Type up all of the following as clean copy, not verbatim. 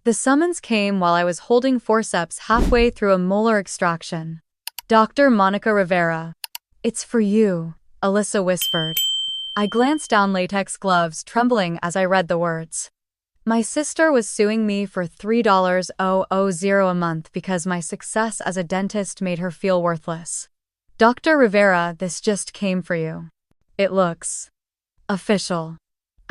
The summons came while I was holding forceps halfway through a molar extraction. Dr. Monica Rivera. It's for you, Alyssa whispered. I glanced down latex gloves, trembling as I read the words. My sister was suing me for $3,000 a month because my success as a dentist made her feel worthless. Dr. Rivera, this just came for you. It looks official.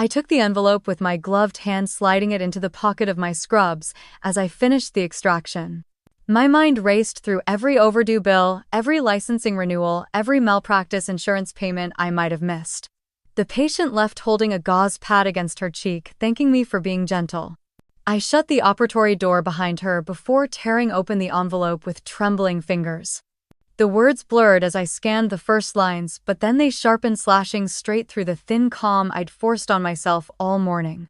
I took the envelope with my gloved hand, sliding it into the pocket of my scrubs as I finished the extraction. My mind raced through every overdue bill, every licensing renewal, every malpractice insurance payment I might have missed. The patient left holding a gauze pad against her cheek, thanking me for being gentle. I shut the operatory door behind her before tearing open the envelope with trembling fingers. The words blurred as I scanned the first lines, but then they sharpened, slashing straight through the thin calm I'd forced on myself all morning.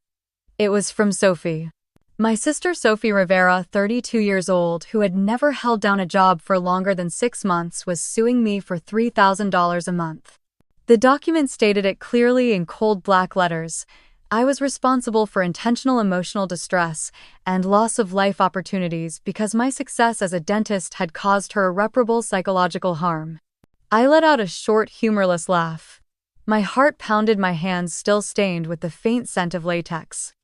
It was from Sophie. My sister Sophie Rivera, 32 years old, who had never held down a job for longer than 6 months, was suing me for $3,000 a month. The document stated it clearly in cold black letters. I was responsible for intentional emotional distress and loss of life opportunities because my success as a dentist had caused her irreparable psychological harm. I let out a short, humorless laugh. My heart pounded, my hands still stained with the faint scent of latex.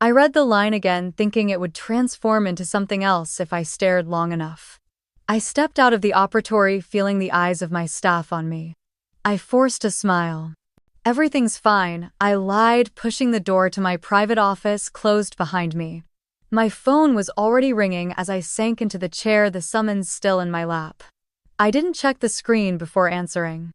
I read the line again, thinking it would transform into something else if I stared long enough. I stepped out of the operatory, feeling the eyes of my staff on me. I forced a smile. Everything's fine, I lied, pushing the door to my private office closed behind me. My phone was already ringing as I sank into the chair, the summons still in my lap. I didn't check the screen before answering.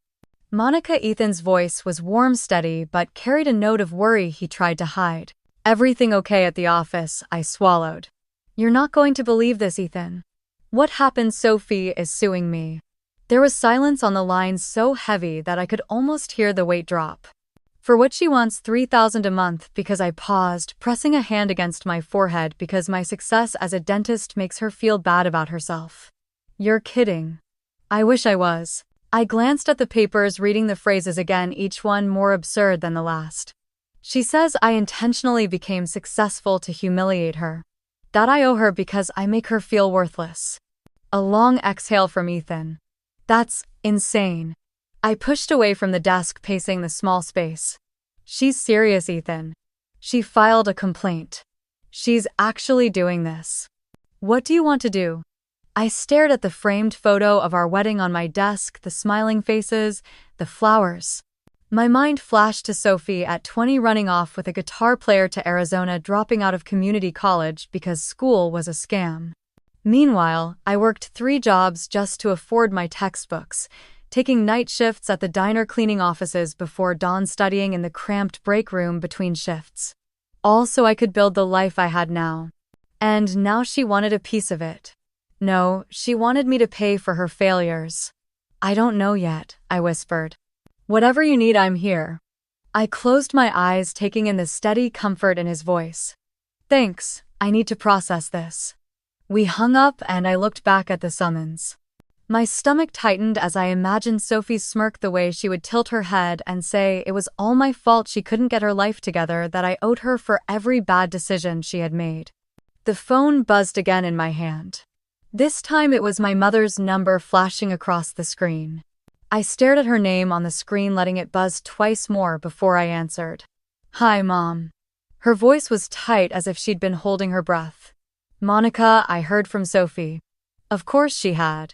Monica. Ethan's voice was warm, steady, but carried a note of worry he tried to hide. Everything okay at the office? I swallowed. You're not going to believe this, Ethan. What happened? Sophie is suing me. There was silence on the line, so heavy that I could almost hear the weight drop. For what she wants, $3,000 a month, because I paused, pressing a hand against my forehead because my success as a dentist makes her feel bad about herself. You're kidding. I wish I was. I glanced at the papers, reading the phrases again, each one more absurd than the last. She says I intentionally became successful to humiliate her. That I owe her because I make her feel worthless. A long exhale from Ethan. That's insane. I pushed away from the desk, pacing the small space. She's serious, Ethan. She filed a complaint. She's actually doing this. What do you want to do? I stared at the framed photo of our wedding on my desk, the smiling faces, the flowers. My mind flashed to Sophie at 20, running off with a guitar player to Arizona, dropping out of community college because school was a scam. Meanwhile, I worked 3 jobs just to afford my textbooks, taking night shifts at the diner, cleaning offices before dawn, studying in the cramped break room between shifts. All so I could build the life I had now. And now she wanted a piece of it. No, she wanted me to pay for her failures. I don't know yet, I whispered. Whatever you need, I'm here. I closed my eyes, taking in the steady comfort in his voice. Thanks, I need to process this. We hung up and I looked back at the summons. My stomach tightened as I imagined Sophie's smirk, the way she would tilt her head and say it was all my fault she couldn't get her life together, that I owed her for every bad decision she had made. The phone buzzed again in my hand. This time it was my mother's number flashing across the screen. I stared at her name on the screen, letting it buzz twice more before I answered. Hi, Mom. Her voice was tight, as if she'd been holding her breath. Monica, I heard from Sophie. Of course she had.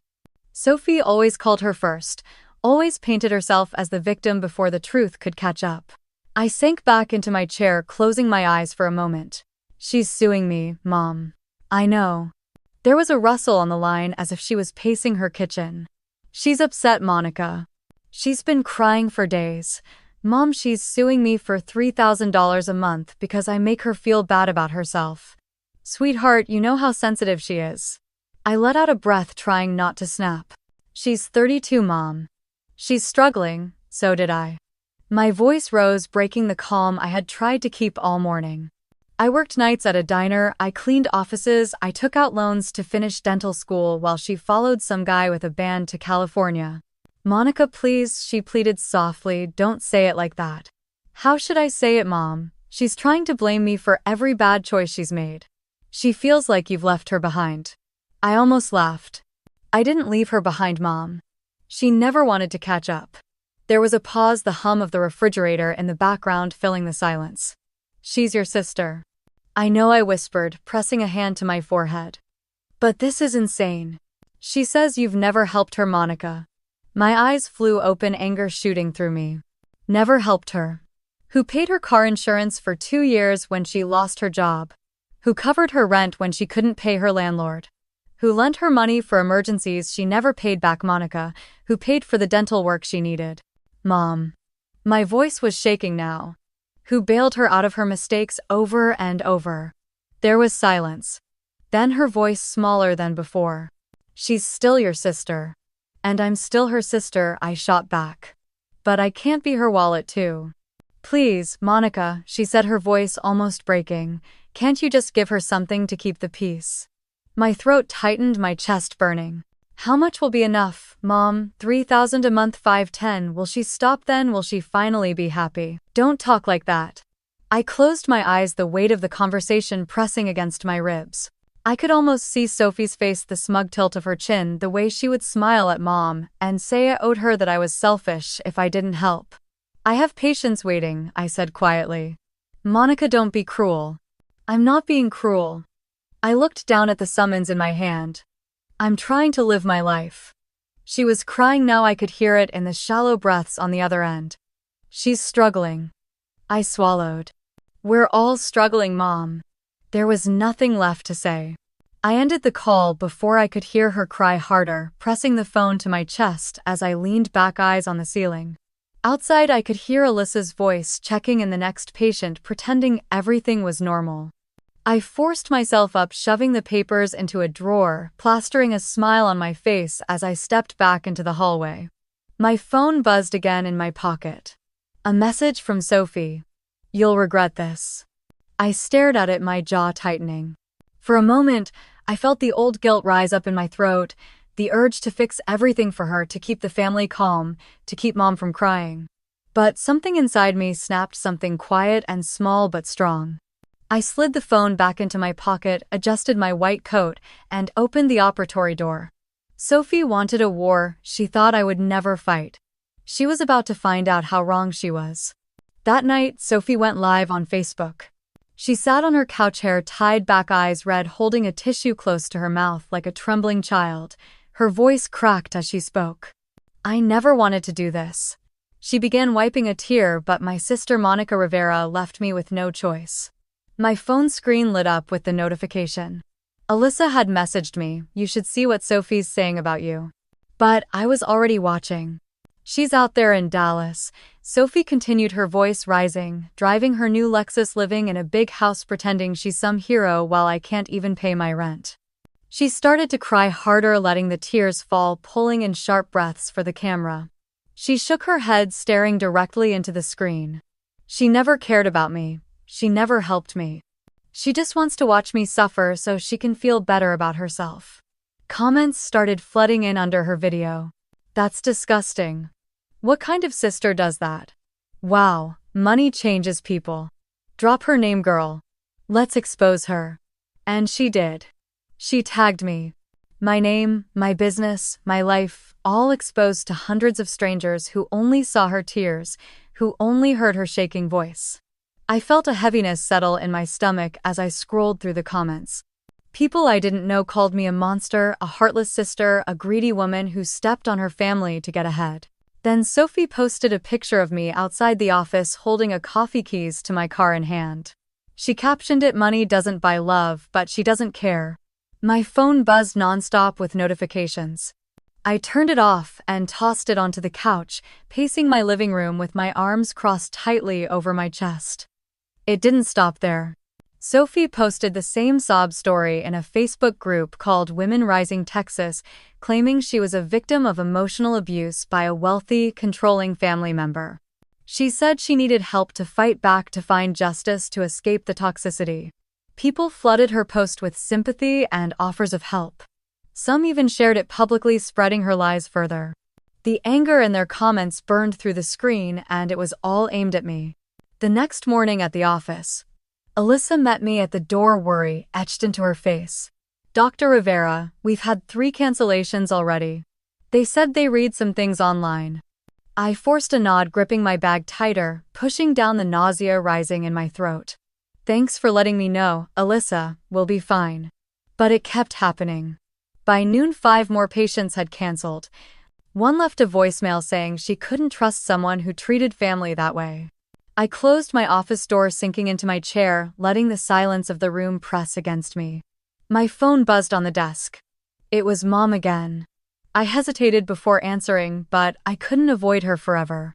Sophie always called her first, always painted herself as the victim before the truth could catch up. I sank back into my chair, closing my eyes for a moment. She's suing me, Mom. I know. There was a rustle on the line, as if she was pacing her kitchen. She's upset, Monica. She's been crying for days. Mom, she's suing me for $3,000 a month because I make her feel bad about herself. Sweetheart, you know how sensitive she is. I let out a breath, trying not to snap. She's 32, Mom. She's struggling, so did I. My voice rose, breaking the calm I had tried to keep all morning. I worked nights at a diner, I cleaned offices, I took out loans to finish dental school while she followed some guy with a band to California. Monica, please, she pleaded softly, don't say it like that. How should I say it, Mom? She's trying to blame me for every bad choice she's made. She feels like you've left her behind. I almost laughed. I didn't leave her behind, Mom. She never wanted to catch up. There was a pause, the hum of the refrigerator in the background filling the silence. She's your sister. I know, I whispered, pressing a hand to my forehead. But this is insane. She says you've never helped her, Monica. My eyes flew open, anger shooting through me. Never helped her. Who paid her car insurance for 2 years when she lost her job? Who covered her rent when she couldn't pay her landlord? Who lent her money for emergencies she never paid back, Monica? Who paid for the dental work she needed? Mom. My voice was shaking now. Who bailed her out of her mistakes over and over? There was silence. Then her voice, smaller than before. She's still your sister. And I'm still her sister, I shot back. But I can't be her wallet too. Please, Monica, she said, her voice almost breaking. Can't you just give her something to keep the peace? My throat tightened, my chest burning. How much will be enough, Mom? 3,000 a month, 510. Will she stop then? Will she finally be happy? Don't talk like that. I closed my eyes, the weight of the conversation pressing against my ribs. I could almost see Sophie's face, the smug tilt of her chin, the way she would smile at Mom and say I owed her, that I was selfish if I didn't help. I have patience waiting, I said quietly. Monica, don't be cruel. I'm not being cruel. I looked down at the summons in my hand. I'm trying to live my life. She was crying now, I could hear it in the shallow breaths on the other end. She's struggling. I swallowed. We're all struggling, Mom. There was nothing left to say. I ended the call before I could hear her cry harder, pressing the phone to my chest as I leaned back, eyes on the ceiling. Outside, I could hear Alyssa's voice checking in the next patient, pretending everything was normal. I forced myself up, shoving the papers into a drawer, plastering a smile on my face as I stepped back into the hallway. My phone buzzed again in my pocket. A message from Sophie. You'll regret this. I stared at it, my jaw tightening. For a moment, I felt the old guilt rise up in my throat, the urge to fix everything for her, to keep the family calm, to keep Mom from crying. But something inside me snapped, something quiet and small but strong. I slid the phone back into my pocket, adjusted my white coat, and opened the operatory door. Sophie wanted a war she thought I would never fight. She was about to find out how wrong she was. That night, Sophie went live on Facebook. She sat on her couch, hair tied back, eyes red, holding a tissue close to her mouth like a trembling child. Her voice cracked as she spoke. I never wanted to do this. She began, wiping a tear, but my sister Monica Rivera left me with no choice. My phone screen lit up with the notification. Alyssa had messaged me, you should see what Sophie's saying about you. But I was already watching. She's out there in Dallas. Sophie continued, her voice rising, driving her new Lexus, living in a big house, pretending she's some hero while I can't even pay my rent. She started to cry harder, letting the tears fall, pulling in sharp breaths for the camera. She shook her head, staring directly into the screen. She never cared about me. She never helped me. She just wants to watch me suffer so she can feel better about herself. Comments started flooding in under her video. That's disgusting. What kind of sister does that? Wow, money changes people. Drop her name, girl. Let's expose her. And she did. She tagged me. My name, my business, my life, all exposed to hundreds of strangers who only saw her tears, who only heard her shaking voice. I felt a heaviness settle in my stomach as I scrolled through the comments. People I didn't know called me a monster, a heartless sister, a greedy woman who stepped on her family to get ahead. Then Sophie posted a picture of me outside the office holding a coffee, keys to my car in hand. She captioned it, money doesn't buy love, but she doesn't care. My phone buzzed nonstop with notifications. I turned it off and tossed it onto the couch, pacing my living room with my arms crossed tightly over my chest. It didn't stop there. Sophie posted the same sob story in a Facebook group called Women Rising Texas, claiming she was a victim of emotional abuse by a wealthy, controlling family member. She said she needed help to fight back, to find justice, to escape the toxicity. People flooded her post with sympathy and offers of help. Some even shared it publicly, spreading her lies further. The anger in their comments burned through the screen, and it was all aimed at me. The next morning at the office, Alyssa met me at the door, worry etched into her face. Dr. Rivera, we've had 3 cancellations already. They said they read some things online. I forced a nod, gripping my bag tighter, pushing down the nausea rising in my throat. Thanks for letting me know, Alyssa, we'll be fine. But it kept happening. By noon, 5 more patients had canceled. One left a voicemail saying she couldn't trust someone who treated family that way. I closed my office door, sinking into my chair, letting the silence of the room press against me. My phone buzzed on the desk. It was Mom again. I hesitated before answering, but I couldn't avoid her forever.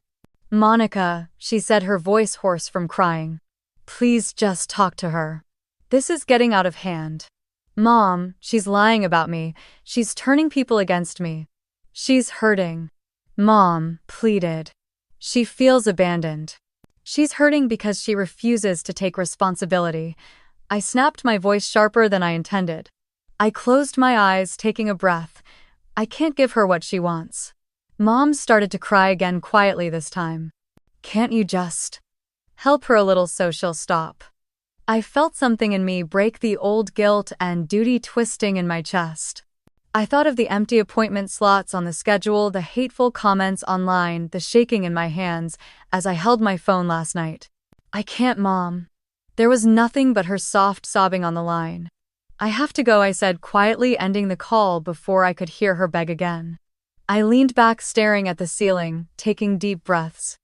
Monica, she said, her voice hoarse from crying. Please just talk to her. This is getting out of hand. Mom, she's lying about me. She's turning people against me. She's hurting. Mom pleaded. She feels abandoned. She's hurting because she refuses to take responsibility. I snapped, my voice sharper than I intended. I closed my eyes, taking a breath. I can't give her what she wants. Mom started to cry again, quietly this time. Can't you just help her a little so she'll stop? I felt something in me break, the old guilt and duty twisting in my chest. I thought of the empty appointment slots on the schedule, the hateful comments online, the shaking in my hands as I held my phone last night. I can't, Mom. There was nothing but her soft sobbing on the line. I have to go, I said quietly, ending the call before I could hear her beg again. I leaned back, staring at the ceiling, taking deep breaths.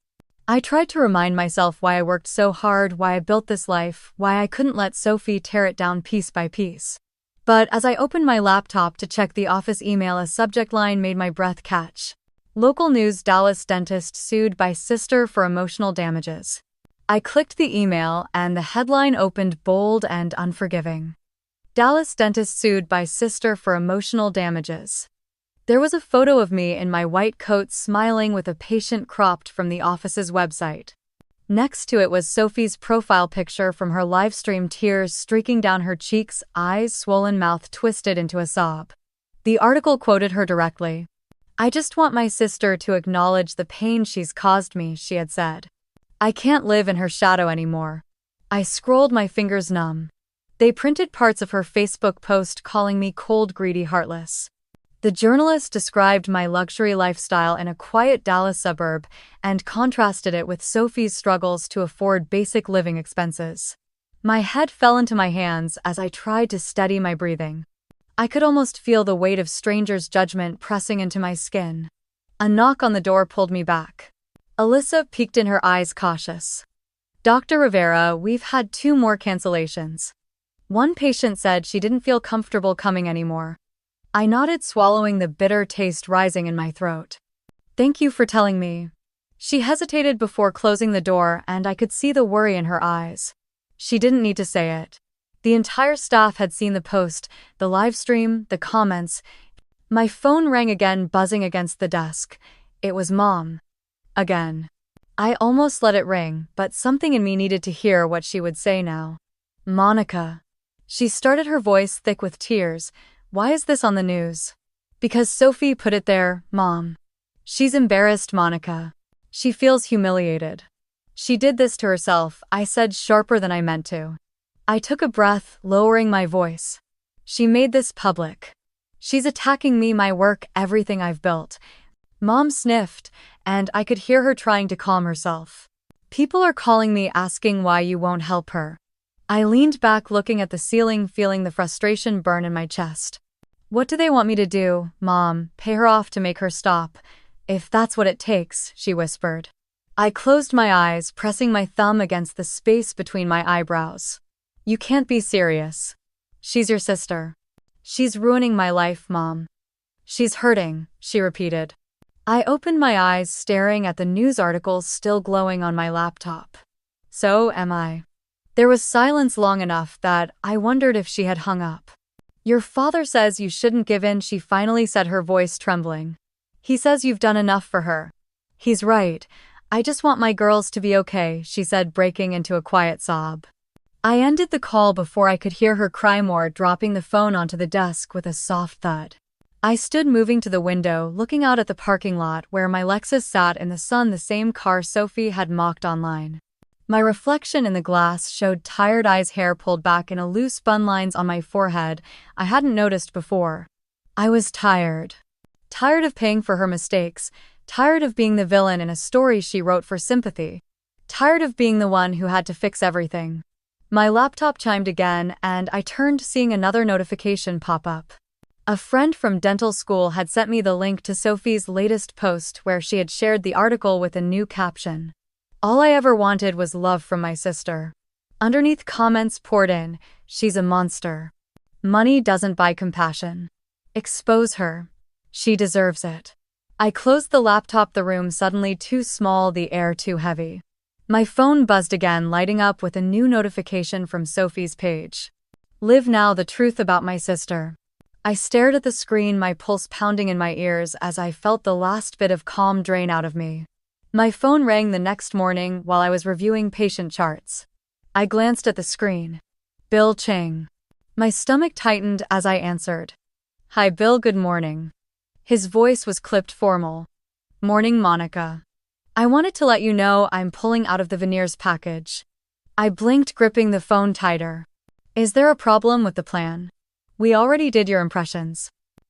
I tried to remind myself why I worked so hard, why I built this life, why I couldn't let Sophie tear it down piece by piece. But as I opened my laptop to check the office email, a subject line made my breath catch. Local news: Dallas dentist sued by sister for emotional damages. I clicked the email and the headline opened, bold and unforgiving. Dallas dentist sued by sister for emotional damages. There was a photo of me in my white coat, smiling with a patient cropped from the office's website. Next to it was Sophie's profile picture from her livestream, tears streaking down her cheeks, eyes swollen, mouth twisted into a sob. The article quoted her directly. I just want my sister to acknowledge the pain she's caused me, she had said. I can't live in her shadow anymore. I scrolled, my fingers numb. They printed parts of her Facebook post calling me cold, greedy, heartless. The journalist described my luxury lifestyle in a quiet Dallas suburb and contrasted it with Sophie's struggles to afford basic living expenses. My head fell into my hands as I tried to steady my breathing. I could almost feel the weight of strangers' judgment pressing into my skin. A knock on the door pulled me back. Alyssa peeked in, her eyes cautious. Dr. Rivera, we've had 2 more cancellations. One patient said she didn't feel comfortable coming anymore. I nodded, swallowing the bitter taste rising in my throat. Thank you for telling me. She hesitated before closing the door, and I could see the worry in her eyes. She didn't need to say it. The entire staff had seen the post, the live stream, the comments. My phone rang again, buzzing against the desk. It was Mom. Again. I almost let it ring, but something in me needed to hear what she would say now. Monica. She started, her voice thick with tears. Why is this on the news? Because Sophie put it there, Mom. She's embarrassed, Monica. She feels humiliated. She did this to herself, I said, sharper than I meant to. I took a breath, lowering my voice. She made this public. She's attacking me, my work, everything I've built. Mom sniffed, and I could hear her trying to calm herself. People are calling me, asking why you won't help her. I leaned back, looking at the ceiling, feeling the frustration burn in my chest. What do they want me to do, Mom? Pay her off to make her stop? If that's what it takes, she whispered. I closed my eyes, pressing my thumb against the space between my eyebrows. You can't be serious. She's your sister. She's ruining my life, Mom. She's hurting, she repeated. I opened my eyes, staring at the news articles still glowing on my laptop. So am I. There was silence long enough that I wondered if she had hung up. Your father says you shouldn't give in, she finally said, her voice trembling. He says you've done enough for her. He's right. I just want my girls to be okay, she said, breaking into a quiet sob. I ended the call before I could hear her cry more, dropping the phone onto the desk with a soft thud. I stood, moving to the window, looking out at the parking lot where my Lexus sat in the sun, the same car Sophie had mocked online. My reflection in the glass showed tired eyes, hair pulled back in a loose bun, lines on my forehead I hadn't noticed before. I was tired. Tired of paying for her mistakes, tired of being the villain in a story she wrote for sympathy, tired of being the one who had to fix everything. My laptop chimed again, and I turned, seeing another notification pop up. A friend from dental school had sent me the link to Sophie's latest post, where she had shared the article with a new caption. All I ever wanted was love from my sister. Underneath, comments poured in. She's a monster. Money doesn't buy compassion. Expose her. She deserves it. I closed the laptop, the room suddenly too small, the air too heavy. My phone buzzed again, lighting up with a new notification from Sophie's page. Live now, the truth about my sister. I stared at the screen, my pulse pounding in my ears as I felt the last bit of calm drain out of me. My phone rang the next morning while I was reviewing patient charts. I glanced at the screen. Bill Chang. My stomach tightened as I answered. Hi Bill, good morning. His voice was clipped formal. Morning, Monica. I wanted to let you know I'm pulling out of the veneers package. I blinked, gripping the phone tighter. Is there a problem with the plan? We already did your impressions.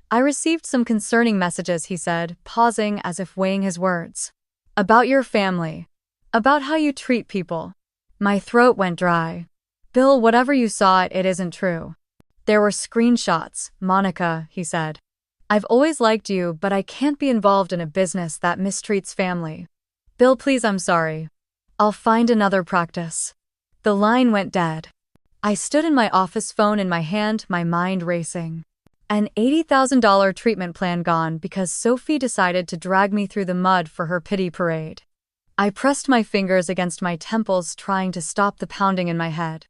I received some concerning messages, he said, pausing as if weighing his words. About your family. About how you treat people. My throat went dry. Bill, whatever you saw, it isn't true. There were screenshots, Monica, he said. I've always liked you, but I can't be involved in a business that mistreats family. Bill, please, I'm sorry. I'll find another practice. The line went dead. I stood in my office, phone in my hand, my mind racing. An $80,000 treatment plan gone because Sophie decided to drag me through the mud for her pity parade. I pressed my fingers against my temples, trying to stop the pounding in my head.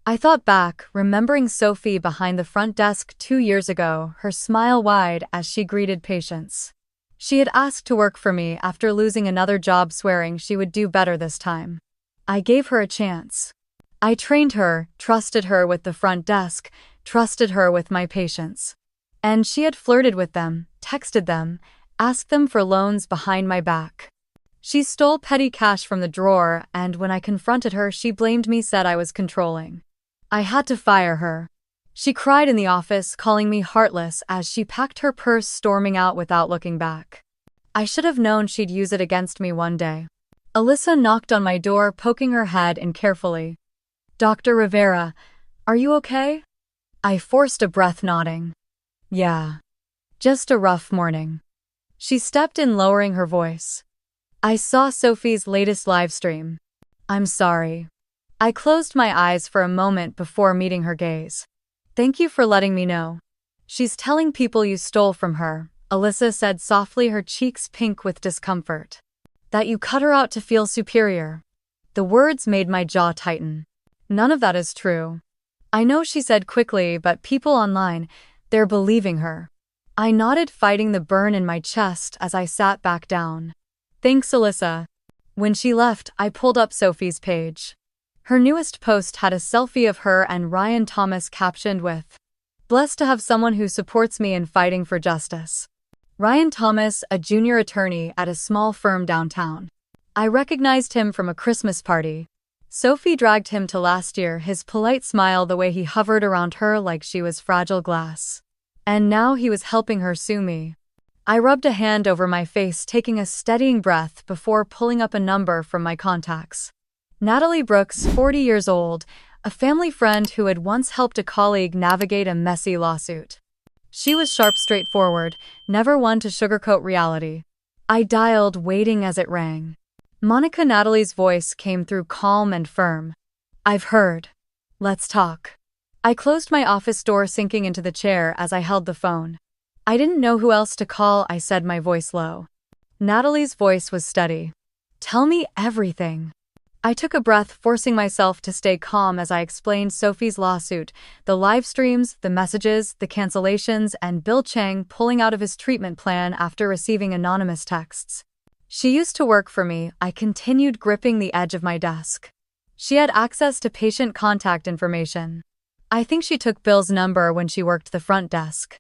I thought back, remembering Sophie behind the front desk 2 years ago, her smile wide as she greeted patients. She had asked to work for me after losing another job, swearing she would do better this time. I gave her a chance. I trained her, trusted her with the front desk, trusted her with my patients. And she had flirted with them, texted them, asked them for loans behind my back. She stole petty cash from the drawer, and when I confronted her, she blamed me, said I was controlling. I had to fire her. She cried in the office, calling me heartless as she packed her purse, storming out without looking back. I should have known she'd use it against me one day. Alyssa knocked on my door, poking her head in carefully. Dr. Rivera, are you okay? I forced a breath, nodding. Yeah. Just a rough morning. She stepped in, lowering her voice. I saw Sophie's latest livestream. I'm sorry. I closed my eyes for a moment before meeting her gaze. Thank you for letting me know. She's telling people you stole from her, Alyssa said softly, her cheeks pink with discomfort. That you cut her out to feel superior. The words made my jaw tighten. None of that is true. I know, she said quickly, but people online, they're believing her. I nodded, fighting the burn in my chest as I sat back down. Thanks, Alyssa. When she left, I pulled up Sophie's page. Her newest post had a selfie of her and Ryan Thomas, captioned with, "Blessed to have someone who supports me in fighting for justice." Ryan Thomas, a junior attorney at a small firm downtown. I recognized him from a Christmas party. Sophie dragged him to last year, his polite smile, the way he hovered around her like she was fragile glass. And now he was helping her sue me. I rubbed a hand over my face, taking a steadying breath before pulling up a number from my contacts. Natalie Brooks, 40 years old, a family friend who had once helped a colleague navigate a messy lawsuit. She was sharp, straightforward, never one to sugarcoat reality. I dialed, waiting as it rang. Monica, Natalie's voice came through, calm and firm. I've heard. Let's talk. I closed my office door, sinking into the chair as I held the phone. I didn't know who else to call, I said, my voice low. Natalie's voice was steady. Tell me everything. I took a breath, forcing myself to stay calm as I explained Sophie's lawsuit, the live streams, the messages, the cancellations, and Bill Chang pulling out of his treatment plan after receiving anonymous texts. She used to work for me, I continued, gripping the edge of my desk. She had access to patient contact information. I think she took Bill's number when she worked the front desk.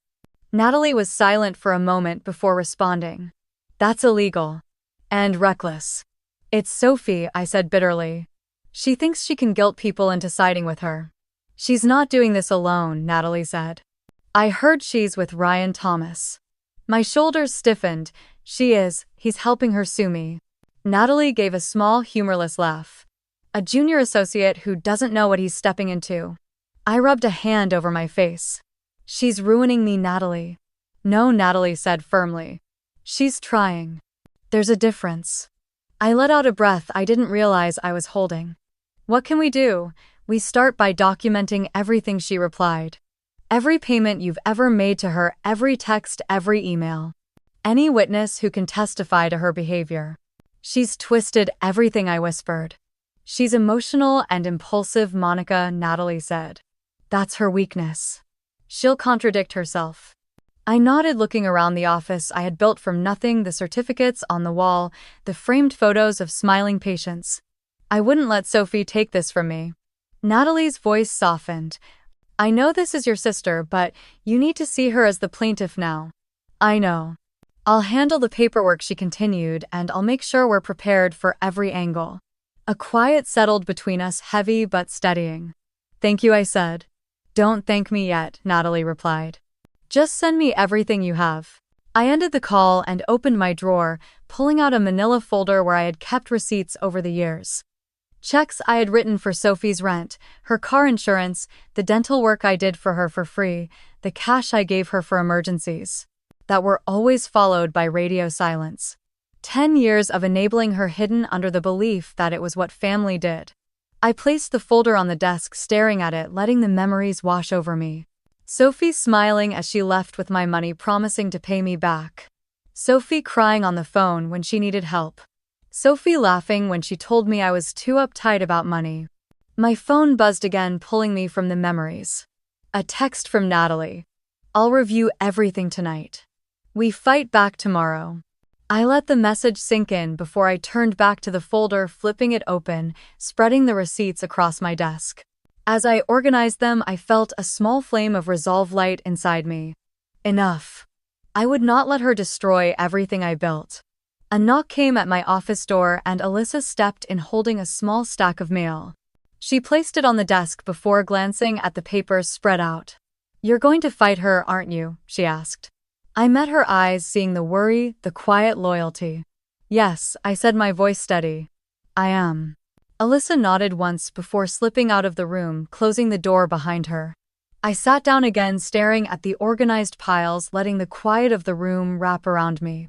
Natalie was silent for a moment before responding. That's illegal. And reckless. It's Sophie, I said bitterly. She thinks she can guilt people into siding with her. She's not doing this alone, Natalie said. I heard she's with Ryan Thomas. My shoulders stiffened. He's helping her sue me. Natalie gave a small, humorless laugh. A junior associate who doesn't know what he's stepping into. I rubbed a hand over my face. She's ruining me, Natalie. No, Natalie said firmly. She's trying. There's a difference. I let out a breath I didn't realize I was holding. What can we do? We start by documenting everything, she replied. Every payment you've ever made to her, every text, every email. Any witness who can testify to her behavior. She's twisted everything, I whispered. She's emotional and impulsive, Monica, Natalie said. That's her weakness. She'll contradict herself. I nodded, looking around the office I had built from nothing, the certificates on the wall, the framed photos of smiling patients. I wouldn't let Sophie take this from me. Natalie's voice softened. I know this is your sister, but you need to see her as the plaintiff now. I know. I'll handle the paperwork, she continued, and I'll make sure we're prepared for every angle. A quiet settled between us, heavy but steadying. Thank you, I said. Don't thank me yet, Natalie replied. Just send me everything you have. I ended the call and opened my drawer, pulling out a manila folder where I had kept receipts over the years. Checks I had written for Sophie's rent, her car insurance, the dental work I did for her for free, the cash I gave her for emergencies. That were always followed by radio silence. 10 years of enabling her hidden under the belief that it was what family did. I placed the folder on the desk, staring at it, letting the memories wash over me. Sophie smiling as she left with my money, promising to pay me back. Sophie crying on the phone when she needed help. Sophie laughing when she told me I was too uptight about money. My phone buzzed again, pulling me from the memories. A text from Natalie. I'll review everything tonight. We fight back tomorrow. I let the message sink in before I turned back to the folder, flipping it open, spreading the receipts across my desk. As I organized them, I felt a small flame of resolve light inside me. Enough. I would not let her destroy everything I built. A knock came at my office door and Alyssa stepped in, holding a small stack of mail. She placed it on the desk before glancing at the papers spread out. You're going to fight her, aren't you? She asked. I met her eyes, seeing the worry, the quiet loyalty. Yes, I said, my voice steady. I am. Alyssa nodded once before slipping out of the room, closing the door behind her. I sat down again, staring at the organized piles, letting the quiet of the room wrap around me.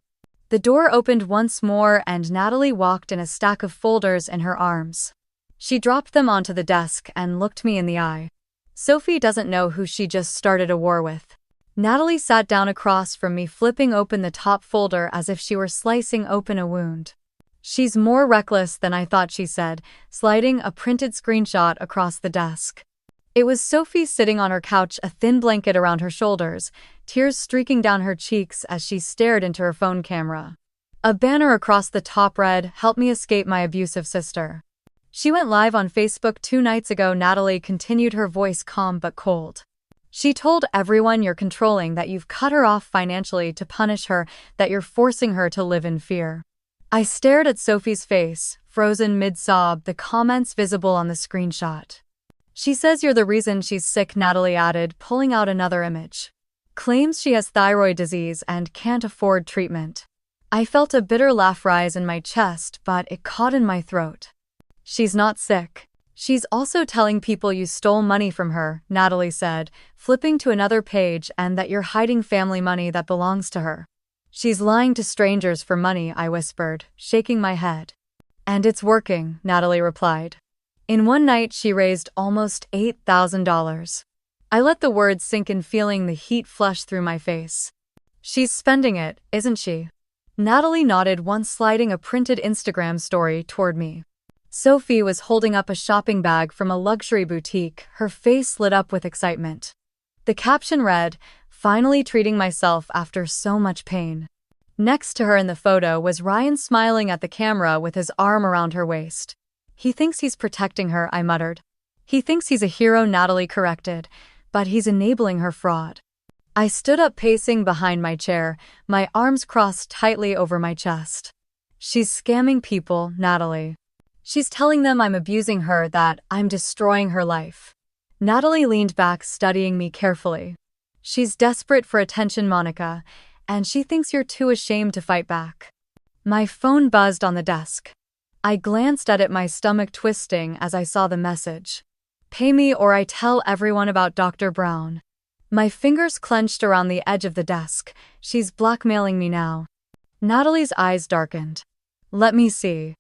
The door opened once more and Natalie walked in, a stack of folders in her arms. She dropped them onto the desk and looked me in the eye. Sophie doesn't know who she just started a war with. Natalie sat down across from me, flipping open the top folder as if she were slicing open a wound. She's more reckless than I thought, she said, sliding a printed screenshot across the desk. It was Sophie sitting on her couch, a thin blanket around her shoulders, tears streaking down her cheeks as she stared into her phone camera. A banner across the top read, "Help me escape my abusive sister." She went live on Facebook 2 nights ago, Natalie continued, her voice calm but cold. She told everyone you're controlling, that you've cut her off financially to punish her, that you're forcing her to live in fear. I stared at Sophie's face, frozen mid-sob, the comments visible on the screenshot. She says you're the reason she's sick, Natalie added, pulling out another image. Claims she has thyroid disease and can't afford treatment. I felt a bitter laugh rise in my chest, but it caught in my throat. She's not sick. She's also telling people you stole money from her, Natalie said, flipping to another page, and that you're hiding family money that belongs to her. She's lying to strangers for money, I whispered, shaking my head. And it's working, Natalie replied. In one night she raised almost $8,000. I let the words sink in, feeling the heat flush through my face. She's spending it, isn't she? Natalie nodded, once sliding a printed Instagram story toward me. Sophie was holding up a shopping bag from a luxury boutique, her face lit up with excitement. The caption read, "Finally treating myself after so much pain." Next to her in the photo was Ryan, smiling at the camera with his arm around her waist. He thinks he's protecting her, I muttered. He thinks he's a hero, Natalie corrected, but he's enabling her fraud. I stood up, pacing behind my chair, my arms crossed tightly over my chest. She's scamming people, Natalie. She's telling them I'm abusing her, that I'm destroying her life. Natalie leaned back, studying me carefully. She's desperate for attention, Monica, and she thinks you're too ashamed to fight back. My phone buzzed on the desk. I glanced at it, my stomach twisting as I saw the message. Pay me or I tell everyone about Dr. Brown. My fingers clenched around the edge of the desk. She's blackmailing me now. Natalie's eyes darkened. Let me see.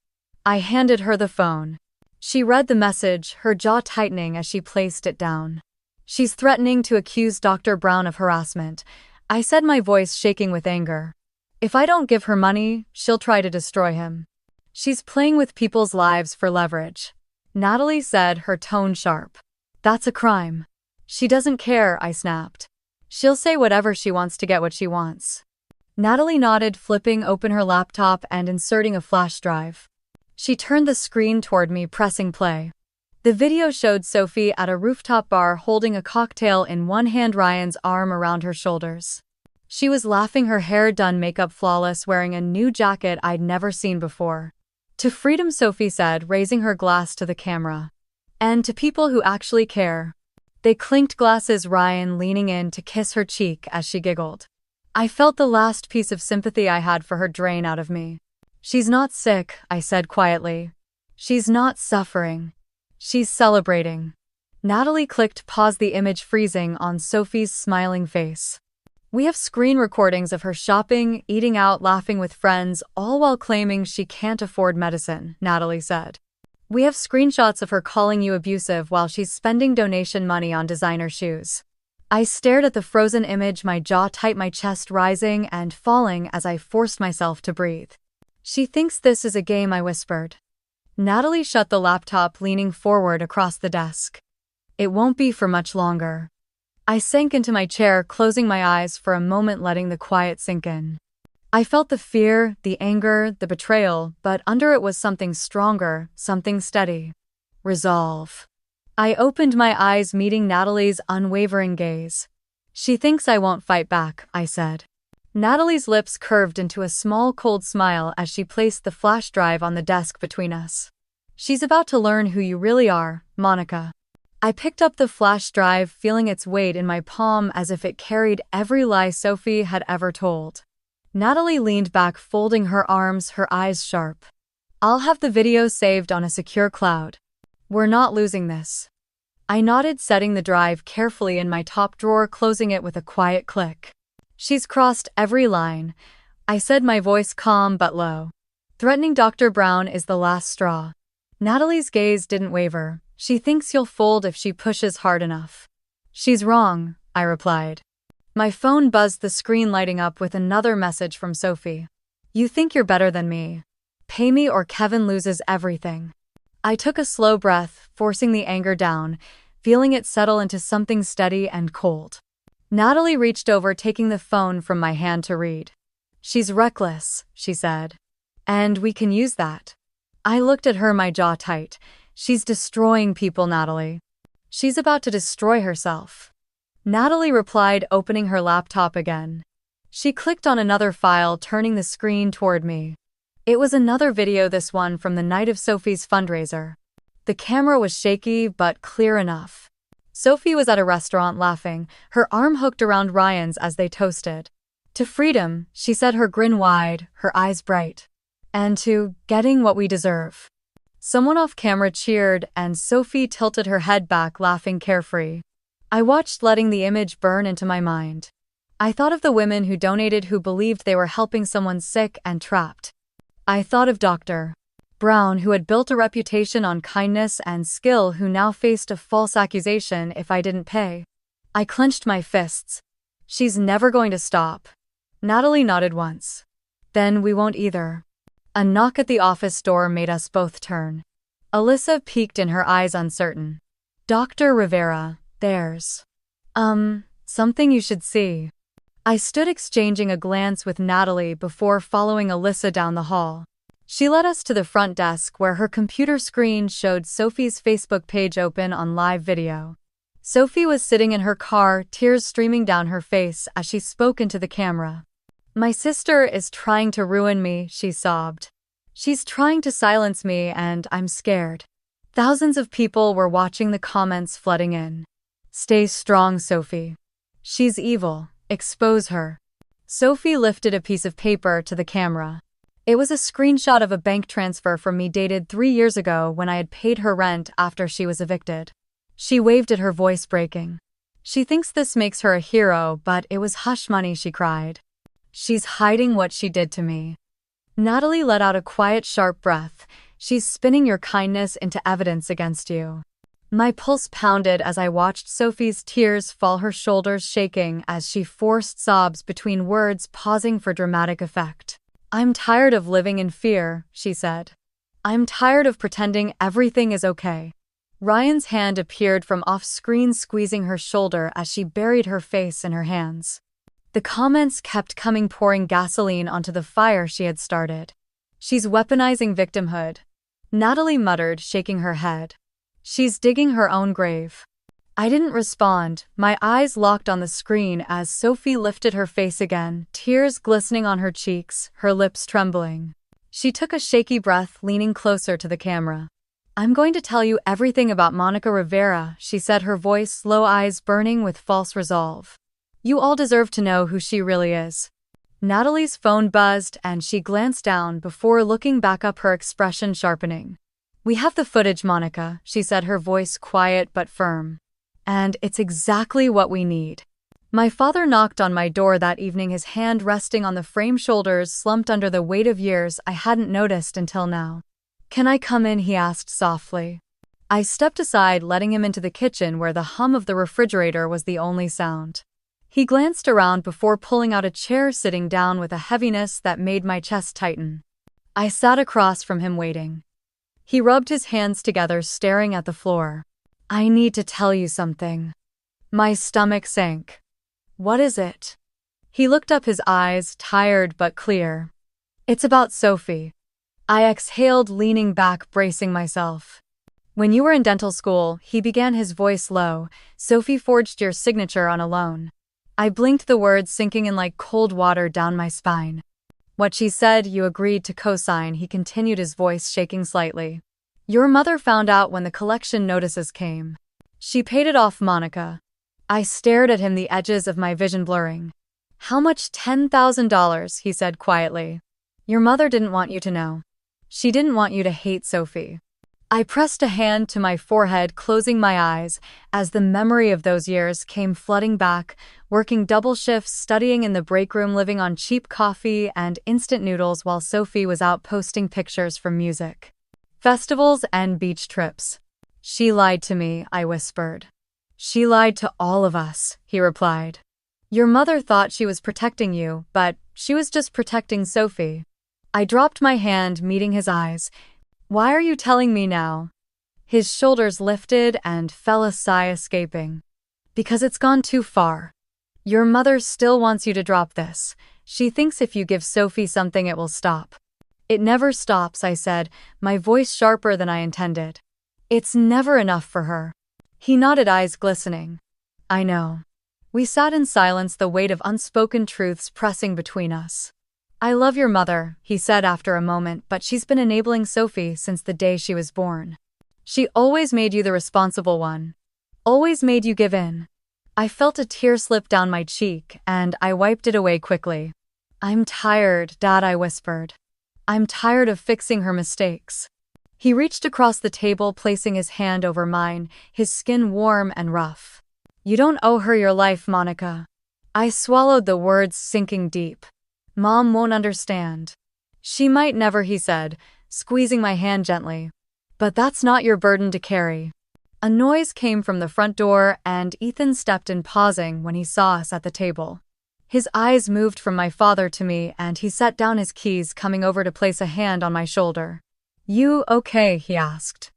I handed her the phone. She read the message, her jaw tightening as she placed it down. She's threatening to accuse Dr. Brown of harassment, I said, my voice shaking with anger. If I don't give her money, she'll try to destroy him. She's playing with people's lives for leverage. Natalie said, her tone sharp. That's a crime. She doesn't care, I snapped. She'll say whatever she wants to get what she wants. Natalie nodded, flipping open her laptop and inserting a flash drive. She turned the screen toward me, pressing play. The video showed Sophie at a rooftop bar holding a cocktail in one hand, Ryan's arm around her shoulders. She was laughing, her hair done, makeup flawless, wearing a new jacket I'd never seen before. To freedom, Sophie said, raising her glass to the camera. And to people who actually care. They clinked glasses, Ryan leaning in to kiss her cheek as she giggled. I felt the last piece of sympathy I had for her drain out of me. She's not sick, I said quietly. She's not suffering. She's celebrating. Natalie clicked pause, the image freezing on Sophie's smiling face. We have screen recordings of her shopping, eating out, laughing with friends, all while claiming she can't afford medicine, Natalie said. We have screenshots of her calling you abusive while she's spending donation money on designer shoes. I stared at the frozen image, my jaw tight, my chest rising and falling as I forced myself to breathe. She thinks this is a game, I whispered. Natalie shut the laptop, leaning forward across the desk. It won't be for much longer. I sank into my chair, closing my eyes for a moment, letting the quiet sink in. I felt the fear, the anger, the betrayal, but under it was something stronger, something steady. Resolve. I opened my eyes, meeting Natalie's unwavering gaze. She thinks I won't fight back, I said. Natalie's lips curved into a small, cold smile as she placed the flash drive on the desk between us. She's about to learn who you really are, Monica. I picked up the flash drive, feeling its weight in my palm as if it carried every lie Sophie had ever told. Natalie leaned back, folding her arms, her eyes sharp. I'll have the video saved on a secure cloud. We're not losing this. I nodded, setting the drive carefully in my top drawer, closing it with a quiet click. She's crossed every line, I said, my voice calm but low. Threatening Dr. Brown is the last straw. Natalie's gaze didn't waver. She thinks you'll fold if she pushes hard enough. She's wrong, I replied. My phone buzzed, the screen lighting up with another message from Sophie. You think you're better than me. Pay me or Kevin loses everything. I took a slow breath, forcing the anger down, feeling it settle into something steady and cold. Natalie reached over, taking the phone from my hand to read. She's reckless, she said. And we can use that. I looked at her, my jaw tight. She's destroying people, Natalie. She's about to destroy herself. Natalie replied, opening her laptop again. She clicked on another file, turning the screen toward me. It was another video, this one from the night of Sophie's fundraiser. The camera was shaky but clear enough. Sophie was at a restaurant laughing, her arm hooked around Ryan's as they toasted. To freedom, she said, her grin wide, her eyes bright. And to getting what we deserve. Someone off camera cheered and Sophie tilted her head back, laughing carefree. I watched, letting the image burn into my mind. I thought of the women who donated, who believed they were helping someone sick and trapped. I thought of Dr. Brown, who had built a reputation on kindness and skill, who now faced a false accusation if I didn't pay. I clenched my fists. She's never going to stop. Natalie nodded once. Then we won't either. A knock at the office door made us both turn. Alyssa peeked in, her eyes uncertain. Dr. Rivera, there's something you should see. I stood, exchanging a glance with Natalie before following Alyssa down the hall. She led us to the front desk, where her computer screen showed Sophie's Facebook page open on live video. Sophie was sitting in her car, tears streaming down her face as she spoke into the camera. My sister is trying to ruin me, she sobbed. She's trying to silence me and I'm scared. Thousands of people were watching the comments flooding in. Stay strong, Sophie. She's evil. Expose her. Sophie lifted a piece of paper to the camera. It was a screenshot of a bank transfer from me dated 3 years ago when I had paid her rent after she was evicted. She waved it, her voice breaking. She thinks this makes her a hero, but it was hush money, she cried. She's hiding what she did to me. Natalie let out a quiet, sharp breath. She's spinning your kindness into evidence against you. My pulse pounded as I watched Sophie's tears fall, her shoulders shaking as she forced sobs between words, pausing for dramatic effect. I'm tired of living in fear, she said. I'm tired of pretending everything is okay. Ryan's hand appeared from off-screen, squeezing her shoulder as she buried her face in her hands. The comments kept coming, pouring gasoline onto the fire she had started. She's weaponizing victimhood, Natalie muttered, shaking her head. She's digging her own grave. I didn't respond, my eyes locked on the screen as Sophie lifted her face again, tears glistening on her cheeks, her lips trembling. She took a shaky breath, leaning closer to the camera. I'm going to tell you everything about Monica Rivera, she said, her voice slow, eyes burning with false resolve. You all deserve to know who she really is. Natalie's phone buzzed and she glanced down before looking back up, her expression sharpening. We have the footage, Monica, she said, her voice quiet but firm. And it's exactly what we need. My father knocked on my door that evening, his hand resting on the frame, shoulders slumped under the weight of years I hadn't noticed until now. Can I come in? He asked softly. I stepped aside, letting him into the kitchen where the hum of the refrigerator was the only sound. He glanced around before pulling out a chair, sitting down with a heaviness that made my chest tighten. I sat across from him, waiting. He rubbed his hands together, staring at the floor. I need to tell you something. My stomach sank. What is it? He looked up, his eyes tired but clear. It's about Sophie. I exhaled, leaning back, bracing myself. When you were in dental school, he began, his voice low, Sophie forged your signature on a loan. I blinked, the words sinking in like cold water down my spine. What she said you agreed to co-sign, he continued, his voice shaking slightly. Your mother found out when the collection notices came. She paid it off, Monica. I stared at him, the edges of my vision blurring. How much? $10,000, he said quietly. Your mother didn't want you to know. She didn't want you to hate Sophie. I pressed a hand to my forehead, closing my eyes, as the memory of those years came flooding back, working double shifts, studying in the break room, living on cheap coffee and instant noodles while Sophie was out posting pictures from music, festivals, and beach trips. She lied to me, I whispered. She lied to all of us, he replied. Your mother thought she was protecting you, but she was just protecting Sophie. I dropped my hand, meeting his eyes. Why are you telling me now? His shoulders lifted and fell, a sigh escaping. Because it's gone too far. Your mother still wants you to drop this. She thinks if you give Sophie something it will stop. It never stops, I said, my voice sharper than I intended. It's never enough for her. He nodded, eyes glistening. I know. We sat in silence, the weight of unspoken truths pressing between us. I love your mother, he said after a moment, but she's been enabling Sophie since the day she was born. She always made you the responsible one. Always made you give in. I felt a tear slip down my cheek, and I wiped it away quickly. I'm tired, Dad, I whispered. I'm tired of fixing her mistakes. He reached across the table, placing his hand over mine, his skin warm and rough. You don't owe her your life, Monica. I swallowed the words, sinking deep. Mom won't understand. She might never, he said, squeezing my hand gently. But that's not your burden to carry. A noise came from the front door, and Ethan stepped in, pausing when he saw us at the table. His eyes moved from my father to me, and he set down his keys, coming over to place a hand on my shoulder. You okay? He asked.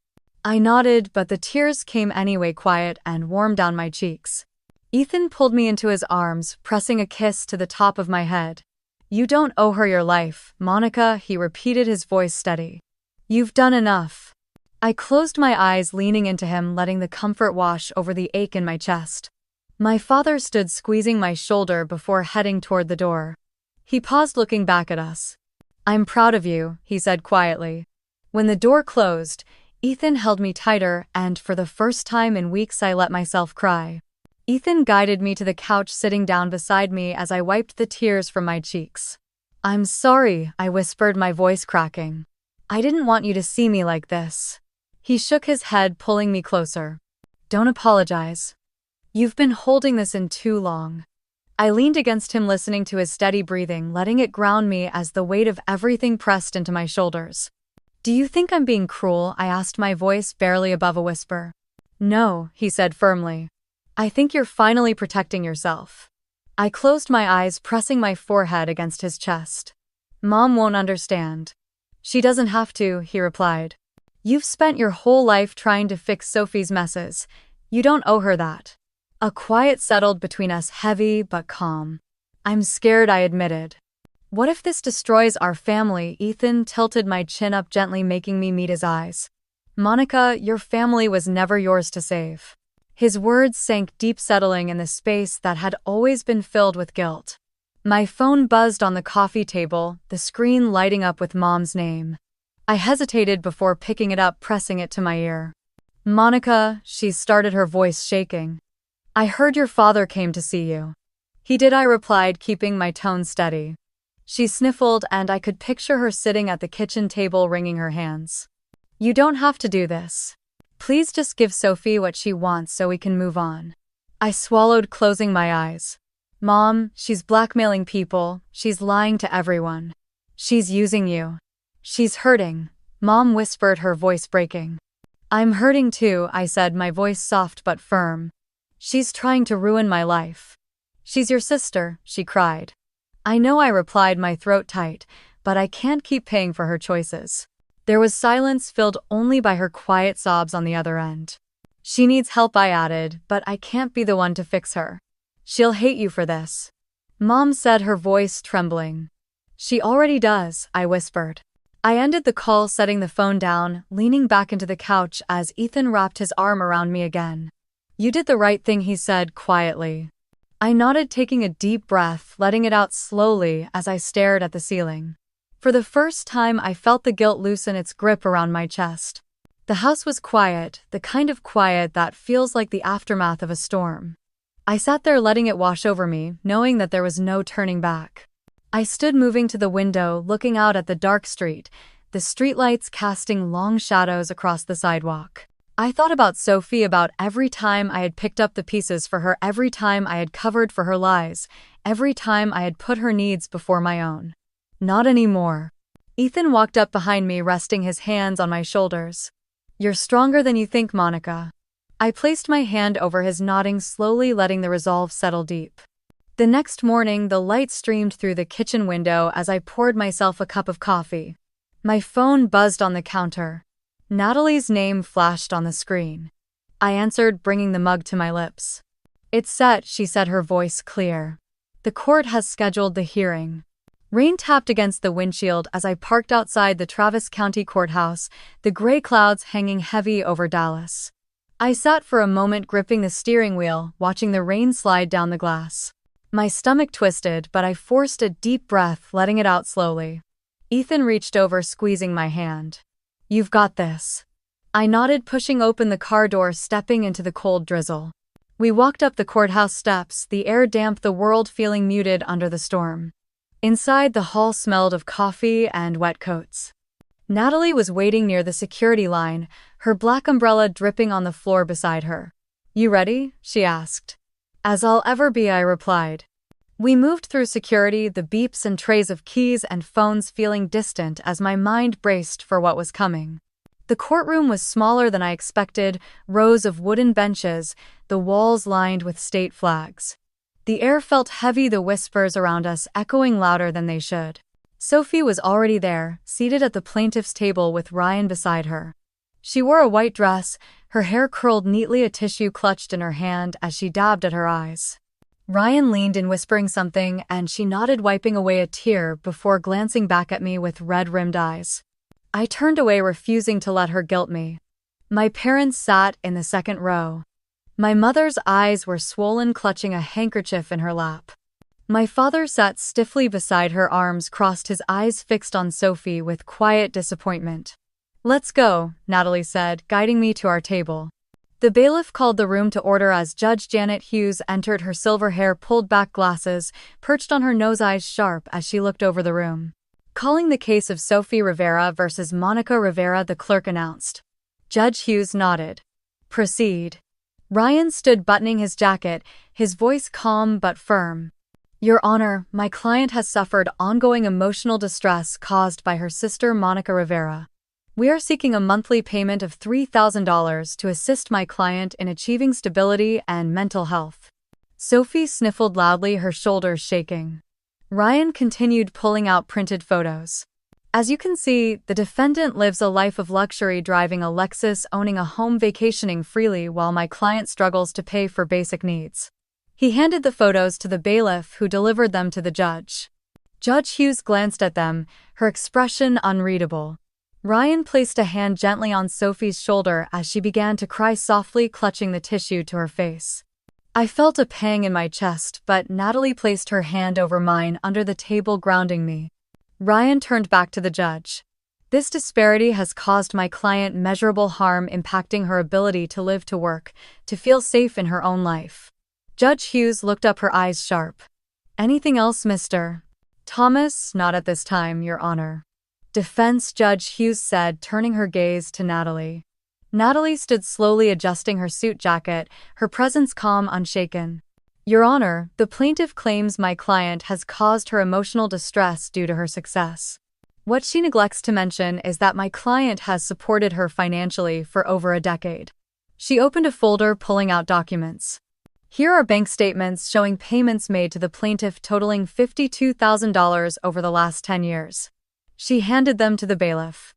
I nodded, but the tears came anyway, quiet and warm down my cheeks. Ethan pulled me into his arms, pressing a kiss to the top of my head. You don't owe her your life, Monica, he repeated, his voice steady. You've done enough. I closed my eyes, leaning into him, letting the comfort wash over the ache in my chest. My father stood squeezing my shoulder before heading toward the door. He paused, looking back at us. I'm proud of you, he said quietly. When the door closed, Ethan held me tighter, and for the first time in weeks I let myself cry. Ethan guided me to the couch, sitting down beside me as I wiped the tears from my cheeks. I'm sorry, I whispered, my voice cracking. I didn't want you to see me like this. He shook his head, pulling me closer. Don't apologize. You've been holding this in too long. I leaned against him, listening to his steady breathing, letting it ground me as the weight of everything pressed into my shoulders. Do you think I'm being cruel? I asked, my voice barely above a whisper. No, he said firmly. I think you're finally protecting yourself. I closed my eyes, pressing my forehead against his chest. Mom won't understand. She doesn't have to, he replied. You've spent your whole life trying to fix Sophie's messes. You don't owe her that. A quiet settled between us, heavy but calm. I'm scared, I admitted. What if this destroys our family? Ethan tilted my chin up gently, making me meet his eyes. Monica, your family was never yours to save. His words sank deep, settling in the space that had always been filled with guilt. My phone buzzed on the coffee table, the screen lighting up with Mom's name. I hesitated before picking it up, pressing it to my ear. Monica, she started, her voice shaking. I heard your father came to see you. He did, I replied, keeping my tone steady. She sniffled, and I could picture her sitting at the kitchen table, wringing her hands. You don't have to do this. Please just give Sophie what she wants so we can move on. I swallowed, closing my eyes. Mom, she's blackmailing people, she's lying to everyone. She's using you. She's hurting, Mom whispered, her voice breaking. I'm hurting too, I said, my voice soft but firm. She's trying to ruin my life. She's your sister, she cried. I know, I replied, my throat tight, but I can't keep paying for her choices. There was silence, filled only by her quiet sobs on the other end. She needs help, I added, but I can't be the one to fix her. She'll hate you for this. Mom said, her voice trembling. She already does, I whispered. I ended the call, setting the phone down, leaning back into the couch as Ethan wrapped his arm around me again. You did the right thing, he said quietly. I nodded, taking a deep breath, letting it out slowly as I stared at the ceiling. For the first time, I felt the guilt loosen its grip around my chest. The house was quiet, the kind of quiet that feels like the aftermath of a storm. I sat there, letting it wash over me, knowing that there was no turning back. I stood, moving to the window, looking out at the dark street, the streetlights casting long shadows across the sidewalk. I thought about Sophie, about every time I had picked up the pieces for her, every time I had covered for her lies, every time I had put her needs before my own. Not anymore. Ethan walked up behind me, resting his hands on my shoulders. You're stronger than you think, Monica. I placed my hand over his, nodding slowly, letting the resolve settle deep. The next morning, the light streamed through the kitchen window as I poured myself a cup of coffee. My phone buzzed on the counter. Natalie's name flashed on the screen. I answered, bringing the mug to my lips. It's set, she said, her voice clear. The court has scheduled the hearing. Rain tapped against the windshield as I parked outside the Travis County Courthouse, the gray clouds hanging heavy over Dallas. I sat for a moment, gripping the steering wheel, watching the rain slide down the glass. My stomach twisted, but I forced a deep breath, letting it out slowly. Ethan reached over, squeezing my hand. You've got this. I nodded, pushing open the car door, stepping into the cold drizzle. We walked up the courthouse steps, the air damp, the world feeling muted under the storm. Inside, the hall smelled of coffee and wet coats. Natalie was waiting near the security line, her black umbrella dripping on the floor beside her. You ready? She asked. As I'll ever be, I replied. We moved through security, the beeps and trays of keys and phones feeling distant as my mind braced for what was coming. The courtroom was smaller than I expected, rows of wooden benches, the walls lined with state flags. The air felt heavy, the whispers around us echoing louder than they should. Sophie was already there, seated at the plaintiff's table with Ryan beside her. She wore a white dress, her hair curled neatly, a tissue clutched in her hand as she dabbed at her eyes. Ryan leaned in, whispering something, and she nodded, wiping away a tear before glancing back at me with red-rimmed eyes. I turned away, refusing to let her guilt me. My parents sat in the second row. My mother's eyes were swollen, clutching a handkerchief in her lap. My father sat stiffly beside her, arms crossed, his eyes fixed on Sophie with quiet disappointment. "Let's go," Natalie said, guiding me to our table. The bailiff called the room to order as Judge Janet Hughes entered, her silver hair pulled back, glasses perched on her nose, eyes sharp as she looked over the room. "Calling the case of Sophie Rivera versus Monica Rivera," the clerk announced. Judge Hughes nodded. "Proceed." Ryan stood buttoning his jacket, his voice calm but firm. "Your Honor, my client has suffered ongoing emotional distress caused by her sister Monica Rivera. We are seeking a monthly payment of $3,000 to assist my client in achieving stability and mental health." Sophie sniffled loudly, her shoulders shaking. Ryan continued, pulling out printed photos. "As you can see, the defendant lives a life of luxury, driving a Lexus, owning a home, vacationing freely, while my client struggles to pay for basic needs." He handed the photos to the bailiff, who delivered them to the judge. Judge Hughes glanced at them, her expression unreadable. Ryan placed a hand gently on Sophie's shoulder as she began to cry softly, clutching the tissue to her face. I felt a pang in my chest, but Natalie placed her hand over mine under the table, grounding me. Ryan turned back to the judge. "This disparity has caused my client measurable harm, impacting her ability to live, to work, to feel safe in her own life." Judge Hughes looked up, her eyes sharp. "Anything else, Mr. Thomas?" "Not at this time, Your Honor." "Defense," Judge Hughes said, turning her gaze to Natalie. Natalie stood slowly, adjusting her suit jacket, her presence calm, unshaken. "Your Honor, the plaintiff claims my client has caused her emotional distress due to her success. What she neglects to mention is that my client has supported her financially for over a decade." She opened a folder, pulling out documents. "Here are bank statements showing payments made to the plaintiff totaling $52,000 over the last 10 years. She handed them to the bailiff.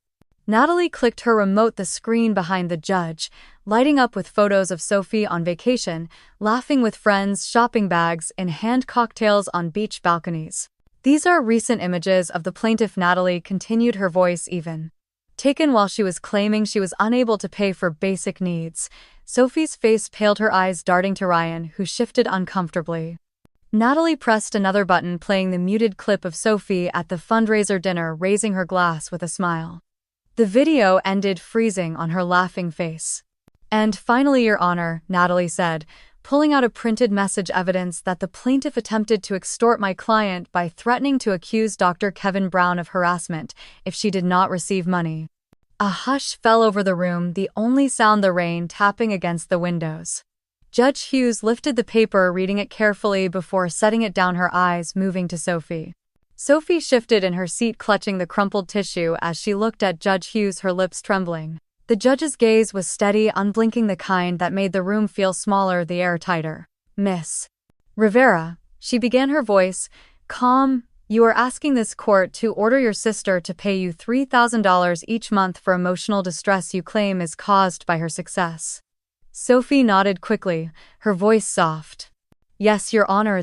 Natalie clicked her remote, the screen behind the judge, lighting up with photos of Sophie on vacation, laughing with friends, shopping bags in hand, cocktails on beach balconies. "These are recent images of the plaintiff," Natalie continued, her voice even. "Taken while she was claiming she was unable to pay for basic needs." Sophie's face paled, her eyes darting to Ryan, who shifted uncomfortably. Natalie pressed another button, playing the muted clip of Sophie at the fundraiser dinner, raising her glass with a smile. The video ended, freezing on her laughing face. "And finally, Your Honor," Natalie said, pulling out a printed message, evidence that the plaintiff attempted to extort my client by threatening to accuse Dr. Kevin Brown of harassment if she did not receive money. A hush fell over the room, the only sound the rain tapping against the windows. Judge Hughes lifted the paper, reading it carefully before setting it down, her eyes moving to Sophie. Sophie shifted in her seat, clutching the crumpled tissue as she looked at Judge Hughes, her lips trembling. The judge's gaze was steady, unblinking, the kind that made the room feel smaller, the air tighter. "Miss Rivera," she began, her voice calm, "you are asking this court to order your sister to pay you $3,000 each month for emotional distress you claim is caused by her success." Sophie nodded quickly, her voice soft. "Yes, Your Honor,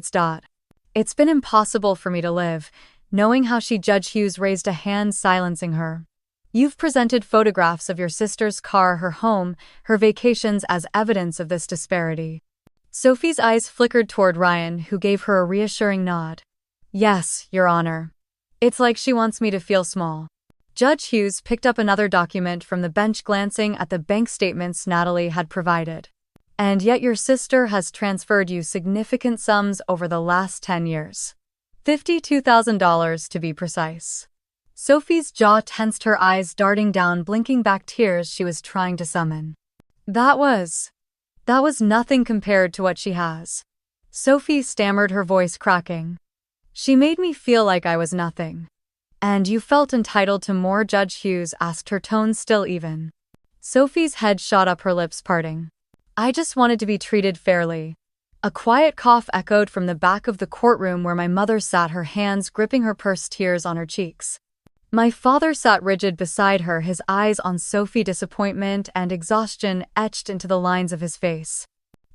it's been impossible for me to live, knowing how she." Judge Hughes raised a hand, silencing her. "You've presented photographs of your sister's car, her home, her vacations as evidence of this disparity." Sophie's eyes flickered toward Ryan, who gave her a reassuring nod. "Yes, Your Honor. It's like she wants me to feel small." Judge Hughes picked up another document from the bench, glancing at the bank statements Natalie had provided. "And yet your sister has transferred you significant sums over the last 10 years. $52,000 to be precise." Sophie's jaw tensed, her eyes darting down, blinking back tears she was trying to summon. That was nothing compared to what she has." Sophie stammered, her voice cracking. "She made me feel like I was nothing." "And you felt entitled to more?" Judge Hughes asked, her tone still even. Sophie's head shot up, her lips parting. "I just wanted to be treated fairly." A quiet cough echoed from the back of the courtroom where my mother sat, her hands gripping her purse, tears on her cheeks. My father sat rigid beside her, his eyes on Sophie, disappointment and exhaustion etched into the lines of his face.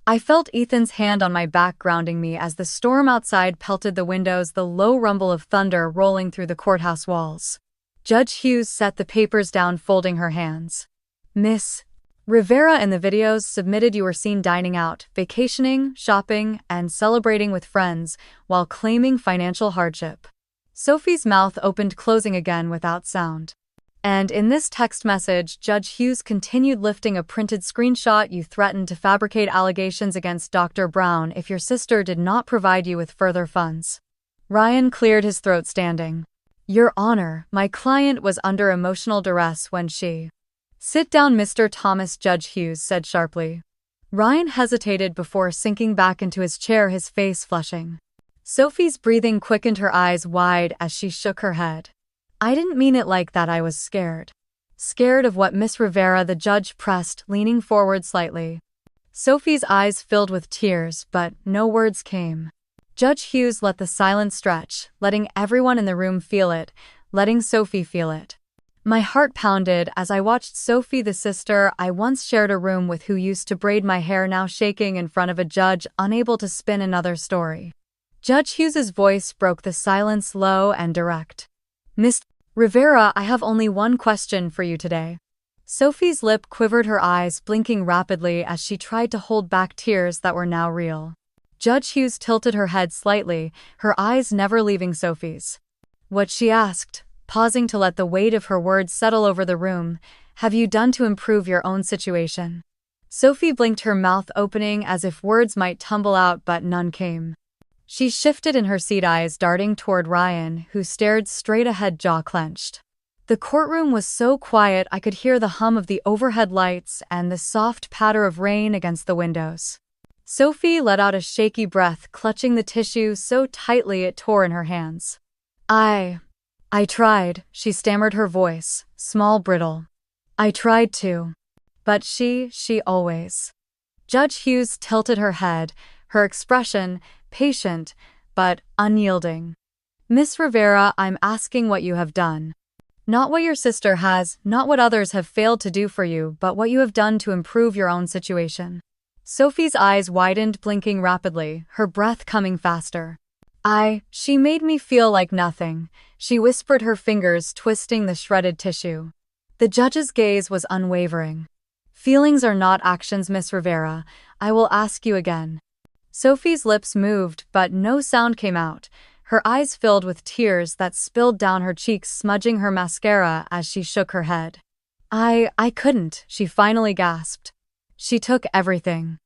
I felt Ethan's hand on my back, grounding me as the storm outside pelted the windows, the low rumble of thunder rolling through the courthouse walls. Judge Hughes set the papers down, folding her hands. "Miss Rivera in the videos submitted you were seen dining out, vacationing, shopping, and celebrating with friends while claiming financial hardship. Sophie's mouth opened closing again without sound. And in this text message, Judge Hughes continued lifting a printed screenshot. You threatened to fabricate allegations against Dr. Brown if your sister did not provide you with further funds. Ryan cleared his throat standing. Your Honor, my client was under emotional duress when she... Sit down, Mr. Thomas, Judge Hughes said sharply. Ryan hesitated before sinking back into his chair, his face flushing. Sophie's breathing quickened, her eyes wide as she shook her head. I didn't mean it like that. I was scared. Scared of what, Miss Rivera? The judge pressed, leaning forward slightly. Sophie's eyes filled with tears, but no words came. Judge Hughes let the silence stretch, letting everyone in the room feel it, letting Sophie feel it. My heart pounded as I watched Sophie, the sister I once shared a room with who used to braid my hair, now shaking in front of a judge, unable to spin another story. Judge Hughes's voice broke the silence, low and direct. Miss Rivera, I have only one question for you today. Sophie's lip quivered, her eyes blinking rapidly as she tried to hold back tears that were now real. Judge Hughes tilted her head slightly, her eyes never leaving Sophie's. What, she asked, pausing to let the weight of her words settle over the room. Have you done to improve your own situation? Sophie blinked, her mouth opening as if words might tumble out, but none came. She shifted in her seat, eyes darting toward Ryan, who stared straight ahead, jaw clenched. The courtroom was so quiet I could hear the hum of the overhead lights and the soft patter of rain against the windows. Sophie let out a shaky breath, clutching the tissue so tightly it tore in her hands. I tried, she stammered, her voice, small, brittle. I tried to. But she always. Judge Hughes tilted her head, her expression patient, but unyielding. Miss Rivera, I'm asking what you have done. Not what your sister has, not what others have failed to do for you, but what you have done to improve your own situation. Sophie's eyes widened, blinking rapidly, her breath coming faster. She made me feel like nothing, she whispered, her fingers twisting the shredded tissue. The judge's gaze was unwavering. Feelings are not actions, Miss Rivera. I will ask you again. Sophie's lips moved, but no sound came out, her eyes filled with tears that spilled down her cheeks, smudging her mascara as she shook her head. I couldn't, she finally gasped. She took everything.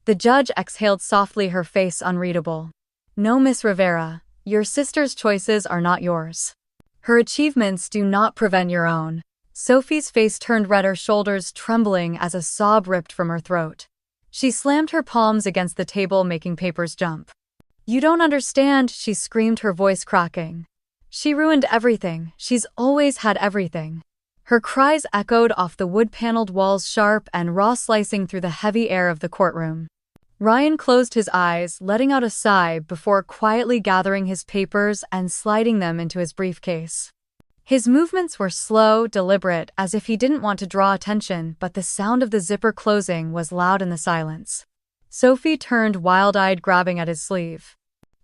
The judge exhaled softly, her face unreadable. No, Miss Rivera, your sister's choices are not yours. Her achievements do not prevent your own. Sophie's face turned red, her shoulders trembling as a sob ripped from her throat. She slammed her palms against the table, making papers jump. You don't understand, she screamed, her voice cracking. She ruined everything, she's always had everything. Her cries echoed off the wood-paneled walls, sharp and raw, slicing through the heavy air of the courtroom. Ryan closed his eyes, letting out a sigh before quietly gathering his papers and sliding them into his briefcase. His movements were slow, deliberate, as if he didn't want to draw attention, but the sound of the zipper closing was loud in the silence. Sophie turned wild-eyed, grabbing at his sleeve.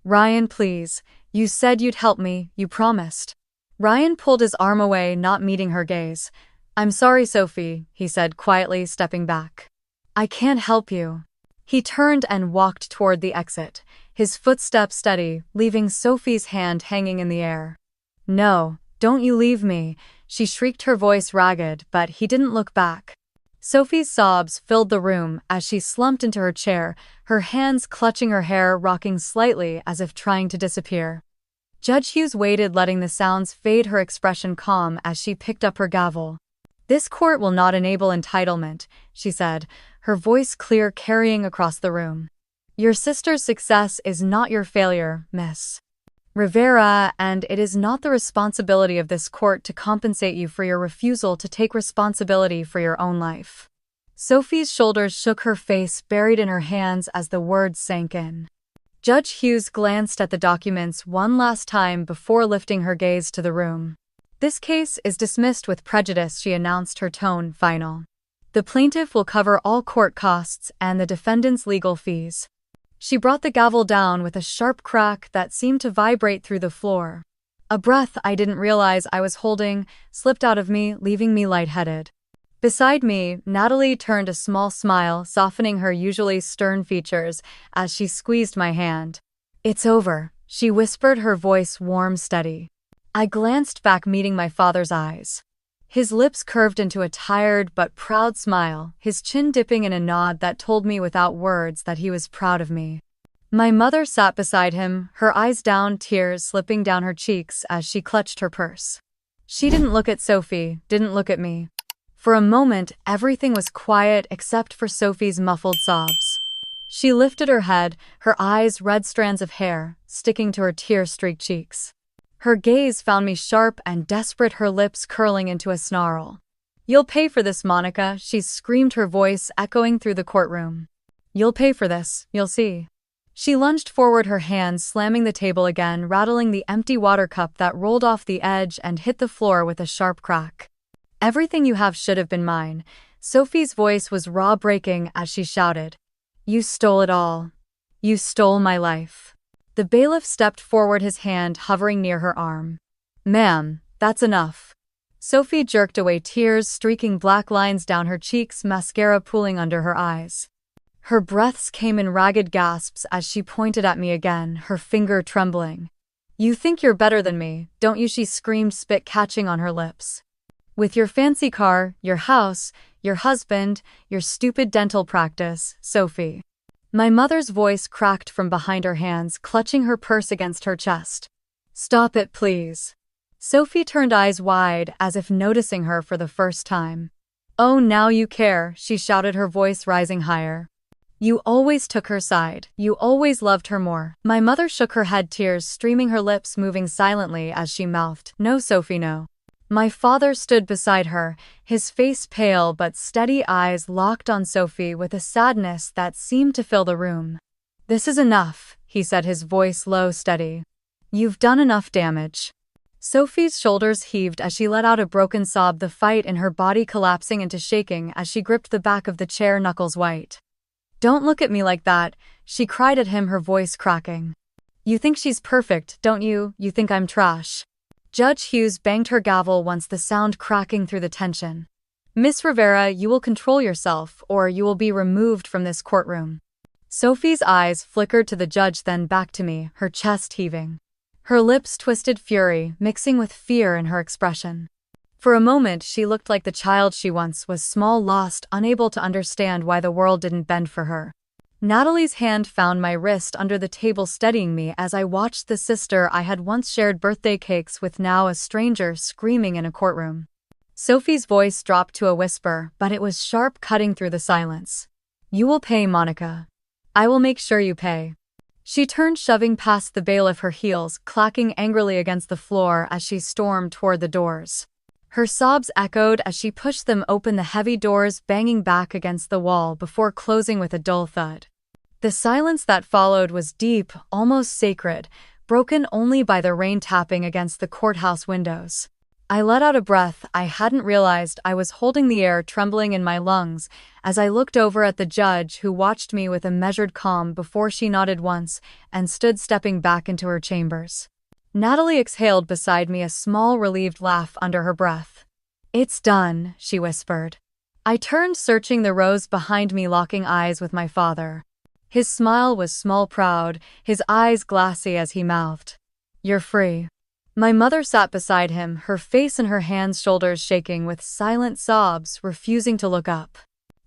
Ryan, please. You said you'd help me, you promised. Ryan pulled his arm away, not meeting her gaze. I'm sorry, Sophie, he said quietly, stepping back. I can't help you. He turned and walked toward the exit, his footsteps steady, leaving Sophie's hand hanging in the air. No, don't you leave me, she shrieked, her voice ragged, but he didn't look back. Sophie's sobs filled the room as she slumped into her chair, her hands clutching her hair, rocking slightly as if trying to disappear. Judge Hughes waited, letting the sounds fade, her expression calm as she picked up her gavel. This court will not enable entitlement, she said, her voice clear, carrying across the room. Your sister's success is not your failure, Miss Rivera, and it is not the responsibility of this court to compensate you for your refusal to take responsibility for your own life. Sophie's shoulders shook, her face buried in her hands as the words sank in. Judge Hughes glanced at the documents one last time before lifting her gaze to the room. This case is dismissed with prejudice, she announced, her tone final. The plaintiff will cover all court costs and the defendant's legal fees. She brought the gavel down with a sharp crack that seemed to vibrate through the floor. A breath I didn't realize I was holding slipped out of me, leaving me lightheaded. Beside me, Natalie turned a small smile, softening her usually stern features as she squeezed my hand. "It's over," she whispered, her voice warm, steady. I glanced back, meeting my father's eyes. His lips curved into a tired but proud smile, his chin dipping in a nod that told me without words that he was proud of me. My mother sat beside him, her eyes down, tears slipping down her cheeks as she clutched her purse. She didn't look at Sophie, didn't look at me. For a moment, everything was quiet except for Sophie's muffled sobs. She lifted her head, her eyes red strands of hair, sticking to her tear-streaked cheeks. Her gaze found me sharp and desperate, her lips curling into a snarl. "You'll pay for this, Monica," she screamed, her voice echoing through the courtroom. "You'll pay for this, you'll see." She lunged forward, her hands slamming the table again, rattling the empty water cup that rolled off the edge and hit the floor with a sharp crack. "Everything you have should have been mine." Sophie's voice was raw, breaking as she shouted. "You stole it all. You stole my life." The bailiff stepped forward, his hand hovering near her arm. "Ma'am, that's enough." Sophie jerked away, tears streaking black lines down her cheeks, mascara pooling under her eyes. Her breaths came in ragged gasps as she pointed at me again, her finger trembling. "You think you're better than me, don't you?" she screamed, spit catching on her lips. "With your fancy car, your house, your husband, your stupid dental practice, Sophie." My mother's voice cracked from behind her hands, clutching her purse against her chest. "Stop it, please." Sophie turned, eyes wide, as if noticing her for the first time. "Oh, now you care," she shouted, her voice rising higher. "You always took her side. You always loved her more." My mother shook her head, tears streaming, her lips moving silently as she mouthed, "No, Sophie, no." My father stood beside her, his face pale but steady, eyes locked on Sophie with a sadness that seemed to fill the room. "This is enough," he said, his voice low, steady. "You've done enough damage." Sophie's shoulders heaved as she let out a broken sob, the fight in her body collapsing into shaking as she gripped the back of the chair, knuckles white. "Don't look at me like that," she cried at him, her voice cracking. "You think she's perfect, don't you? You think I'm trash." Judge Hughes banged her gavel once, the sound cracking through the tension. "Miss Rivera, you will control yourself, or you will be removed from this courtroom." Sophie's eyes flickered to the judge, then back to me, her chest heaving. Her lips twisted, fury mixing with fear in her expression. For a moment, she looked like the child she once was, small, lost, unable to understand why the world didn't bend for her. Natalie's hand found my wrist under the table, steadying me as I watched the sister I had once shared birthday cakes with, now a stranger, screaming in a courtroom. Sophie's voice dropped to a whisper, but it was sharp, cutting through the silence. "You will pay, Monica. I will make sure you pay." She turned, shoving past the bailiff, her heels clacking angrily against the floor as she stormed toward the doors. Her sobs echoed as she pushed them open, the heavy doors banging back against the wall before closing with a dull thud. The silence that followed was deep, almost sacred, broken only by the rain tapping against the courthouse windows. I let out a breath. I hadn't realized I was holding the air trembling in my lungs as I looked over at the judge, who watched me with a measured calm before she nodded once and stood, stepping back into her chambers. Natalie exhaled beside me, a small relieved laugh under her breath. "It's done," she whispered. I turned, searching the rows behind me, locking eyes with my father. His smile was small, proud, his eyes glassy as he mouthed, "You're free." My mother sat beside him, her face in her hands, shoulders shaking with silent sobs, refusing to look up.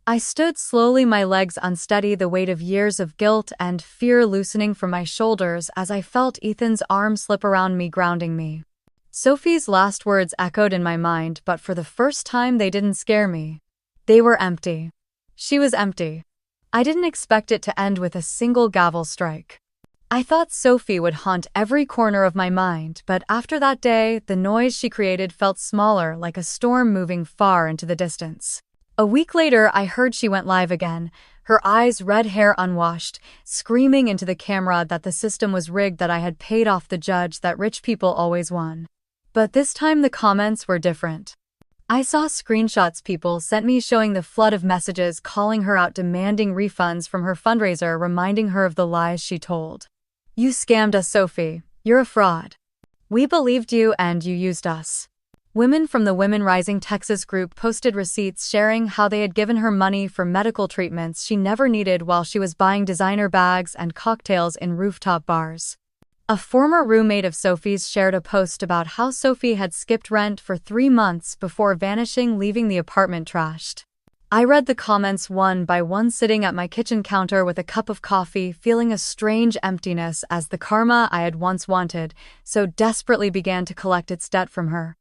I stood slowly, my legs unsteady, the weight of years of guilt and fear loosening from my shoulders as I felt Ethan's arm slip around me, grounding me. Sophie's last words echoed in my mind, but for the first time they didn't scare me. They were empty. She was empty. I didn't expect it to end with a single gavel strike. I thought Sophie would haunt every corner of my mind, but after that day, the noise she created felt smaller, like a storm moving far into the distance. A week later, I heard she went live again, her eyes red, hair unwashed, screaming into the camera that the system was rigged, that I had paid off the judge, that rich people always won. But this time the comments were different. I saw screenshots people sent me showing the flood of messages calling her out, demanding refunds from her fundraiser, reminding her of the lies she told. "You scammed us, Sophie. You're a fraud. We believed you and you used us." Women from the Women Rising Texas group posted receipts sharing how they had given her money for medical treatments she never needed while she was buying designer bags and cocktails in rooftop bars. A former roommate of Sophie's shared a post about how Sophie had skipped rent for 3 months before vanishing, leaving the apartment trashed. I read the comments one by one, sitting at my kitchen counter with a cup of coffee, feeling a strange emptiness as the karma I had once wanted so desperately began to collect its debt from her.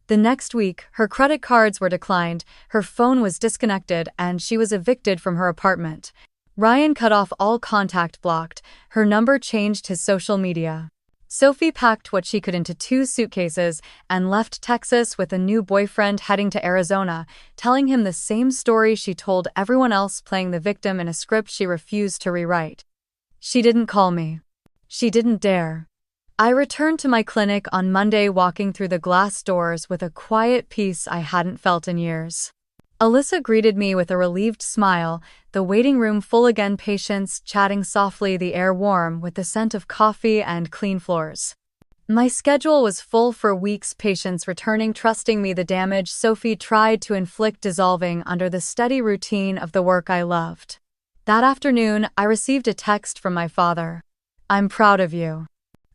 The next week, her credit cards were declined, her phone was disconnected, and she was evicted from her apartment. Ryan cut off all contact, blocked her number, changed his social media. Sophie packed what she could into 2 suitcases and left Texas with a new boyfriend, heading to Arizona, telling him the same story she told everyone else, playing the victim in a script she refused to rewrite. She didn't call me. She didn't dare. I returned to my clinic on Monday, walking through the glass doors with a quiet peace I hadn't felt in years. Alyssa greeted me with a relieved smile, the waiting room full again, patients chatting softly, the air warm with the scent of coffee and clean floors. My schedule was full for weeks, patients returning, trusting me, the damage Sophie tried to inflict dissolving under the steady routine of the work I loved. That afternoon, I received a text from my father. "I'm proud of you."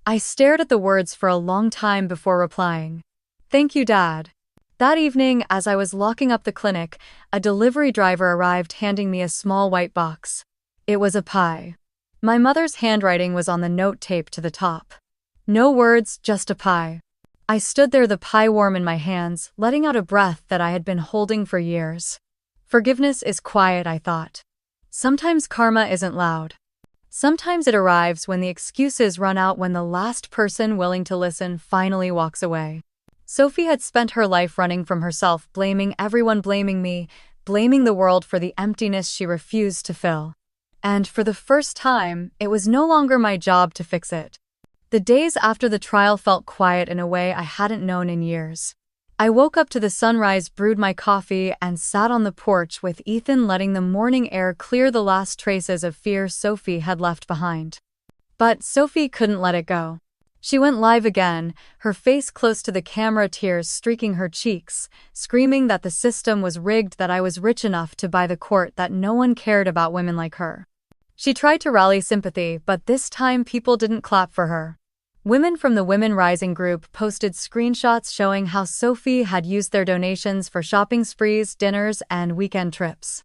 I stared at the words for a long time before replying. "Thank you, Dad." That evening, as I was locking up the clinic, a delivery driver arrived, handing me a small white box. It was a pie. My mother's handwriting was on the note taped to the top. No words, just a pie. I stood there, the pie warm in my hands, letting out a breath that I had been holding for years. Forgiveness is quiet, I thought. Sometimes karma isn't loud. Sometimes it arrives when the excuses run out, when the last person willing to listen finally walks away. Sophie had spent her life running from herself, blaming everyone, blaming me, blaming the world for the emptiness she refused to fill. And for the first time, it was no longer my job to fix it. The days after the trial felt quiet in a way I hadn't known in years. I woke up to the sunrise, brewed my coffee, and sat on the porch with Ethan, letting the morning air clear the last traces of fear Sophie had left behind. But Sophie couldn't let it go. She went live again, her face close to the camera, tears streaking her cheeks, screaming that the system was rigged, that I was rich enough to buy the court, that no one cared about women like her. She tried to rally sympathy, but this time people didn't clap for her. Women from the Women Rising group posted screenshots showing how Sophie had used their donations for shopping sprees, dinners, and weekend trips.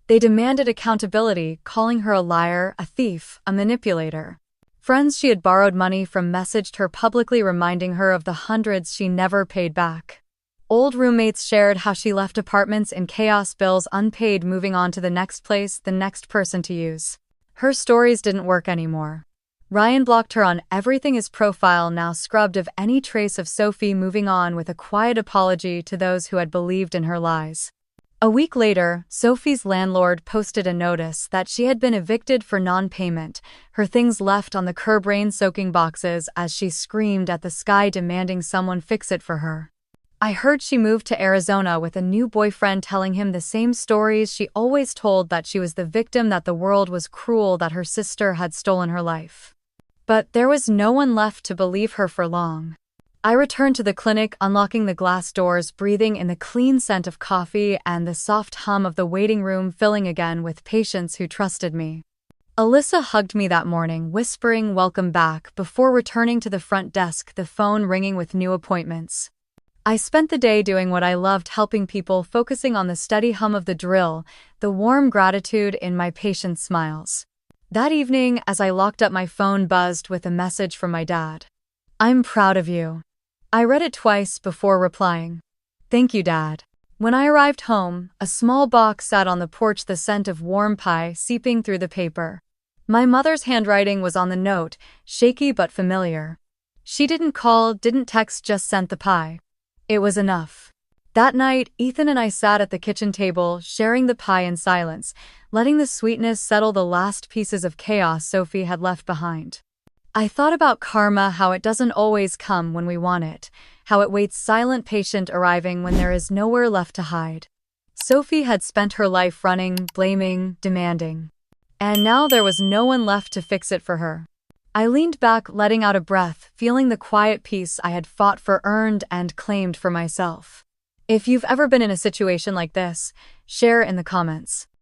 They demanded accountability, calling her a liar, a thief, a manipulator. Friends she had borrowed money from messaged her publicly, reminding her of the hundreds she never paid back. Old roommates shared how she left apartments in chaos, bills unpaid, moving on to the next place, the next person to use. Her stories didn't work anymore. Ryan blocked her on everything, his profile now scrubbed of any trace of Sophie, moving on with a quiet apology to those who had believed in her lies. A week later, Sophie's landlord posted a notice that she had been evicted for non-payment, her things left on the curb, rain-soaking boxes, as she screamed at the sky, demanding someone fix it for her. I heard she moved to Arizona with a new boyfriend, telling him the same stories she always told, that she was the victim, that the world was cruel, that her sister had stolen her life. But there was no one left to believe her for long. I returned to the clinic, unlocking the glass doors, breathing in the clean scent of coffee and the soft hum of the waiting room, filling again with patients who trusted me. Alyssa hugged me that morning, whispering "welcome back," before returning to the front desk, the phone ringing with new appointments. I spent the day doing what I loved, helping people, focusing on the steady hum of the drill, the warm gratitude in my patients' smiles. That evening, as I locked up, my phone buzzed with a message from my dad. "I'm proud of you." I read it twice before replying. "Thank you, Dad." When I arrived home, a small box sat on the porch, the scent of warm pie seeping through the paper. My mother's handwriting was on the note, shaky but familiar. She didn't call, didn't text, just sent the pie. It was enough. That night, Ethan and I sat at the kitchen table, sharing the pie in silence, letting the sweetness settle the last pieces of chaos Sophie had left behind. I thought about karma, how it doesn't always come when we want it, how it waits silent, patient, arriving when there is nowhere left to hide. Sophie had spent her life running, blaming, demanding. And now there was no one left to fix it for her. I leaned back, letting out a breath, feeling the quiet peace I had fought for, earned, and claimed for myself. If you've ever been in a situation like this, share in the comments.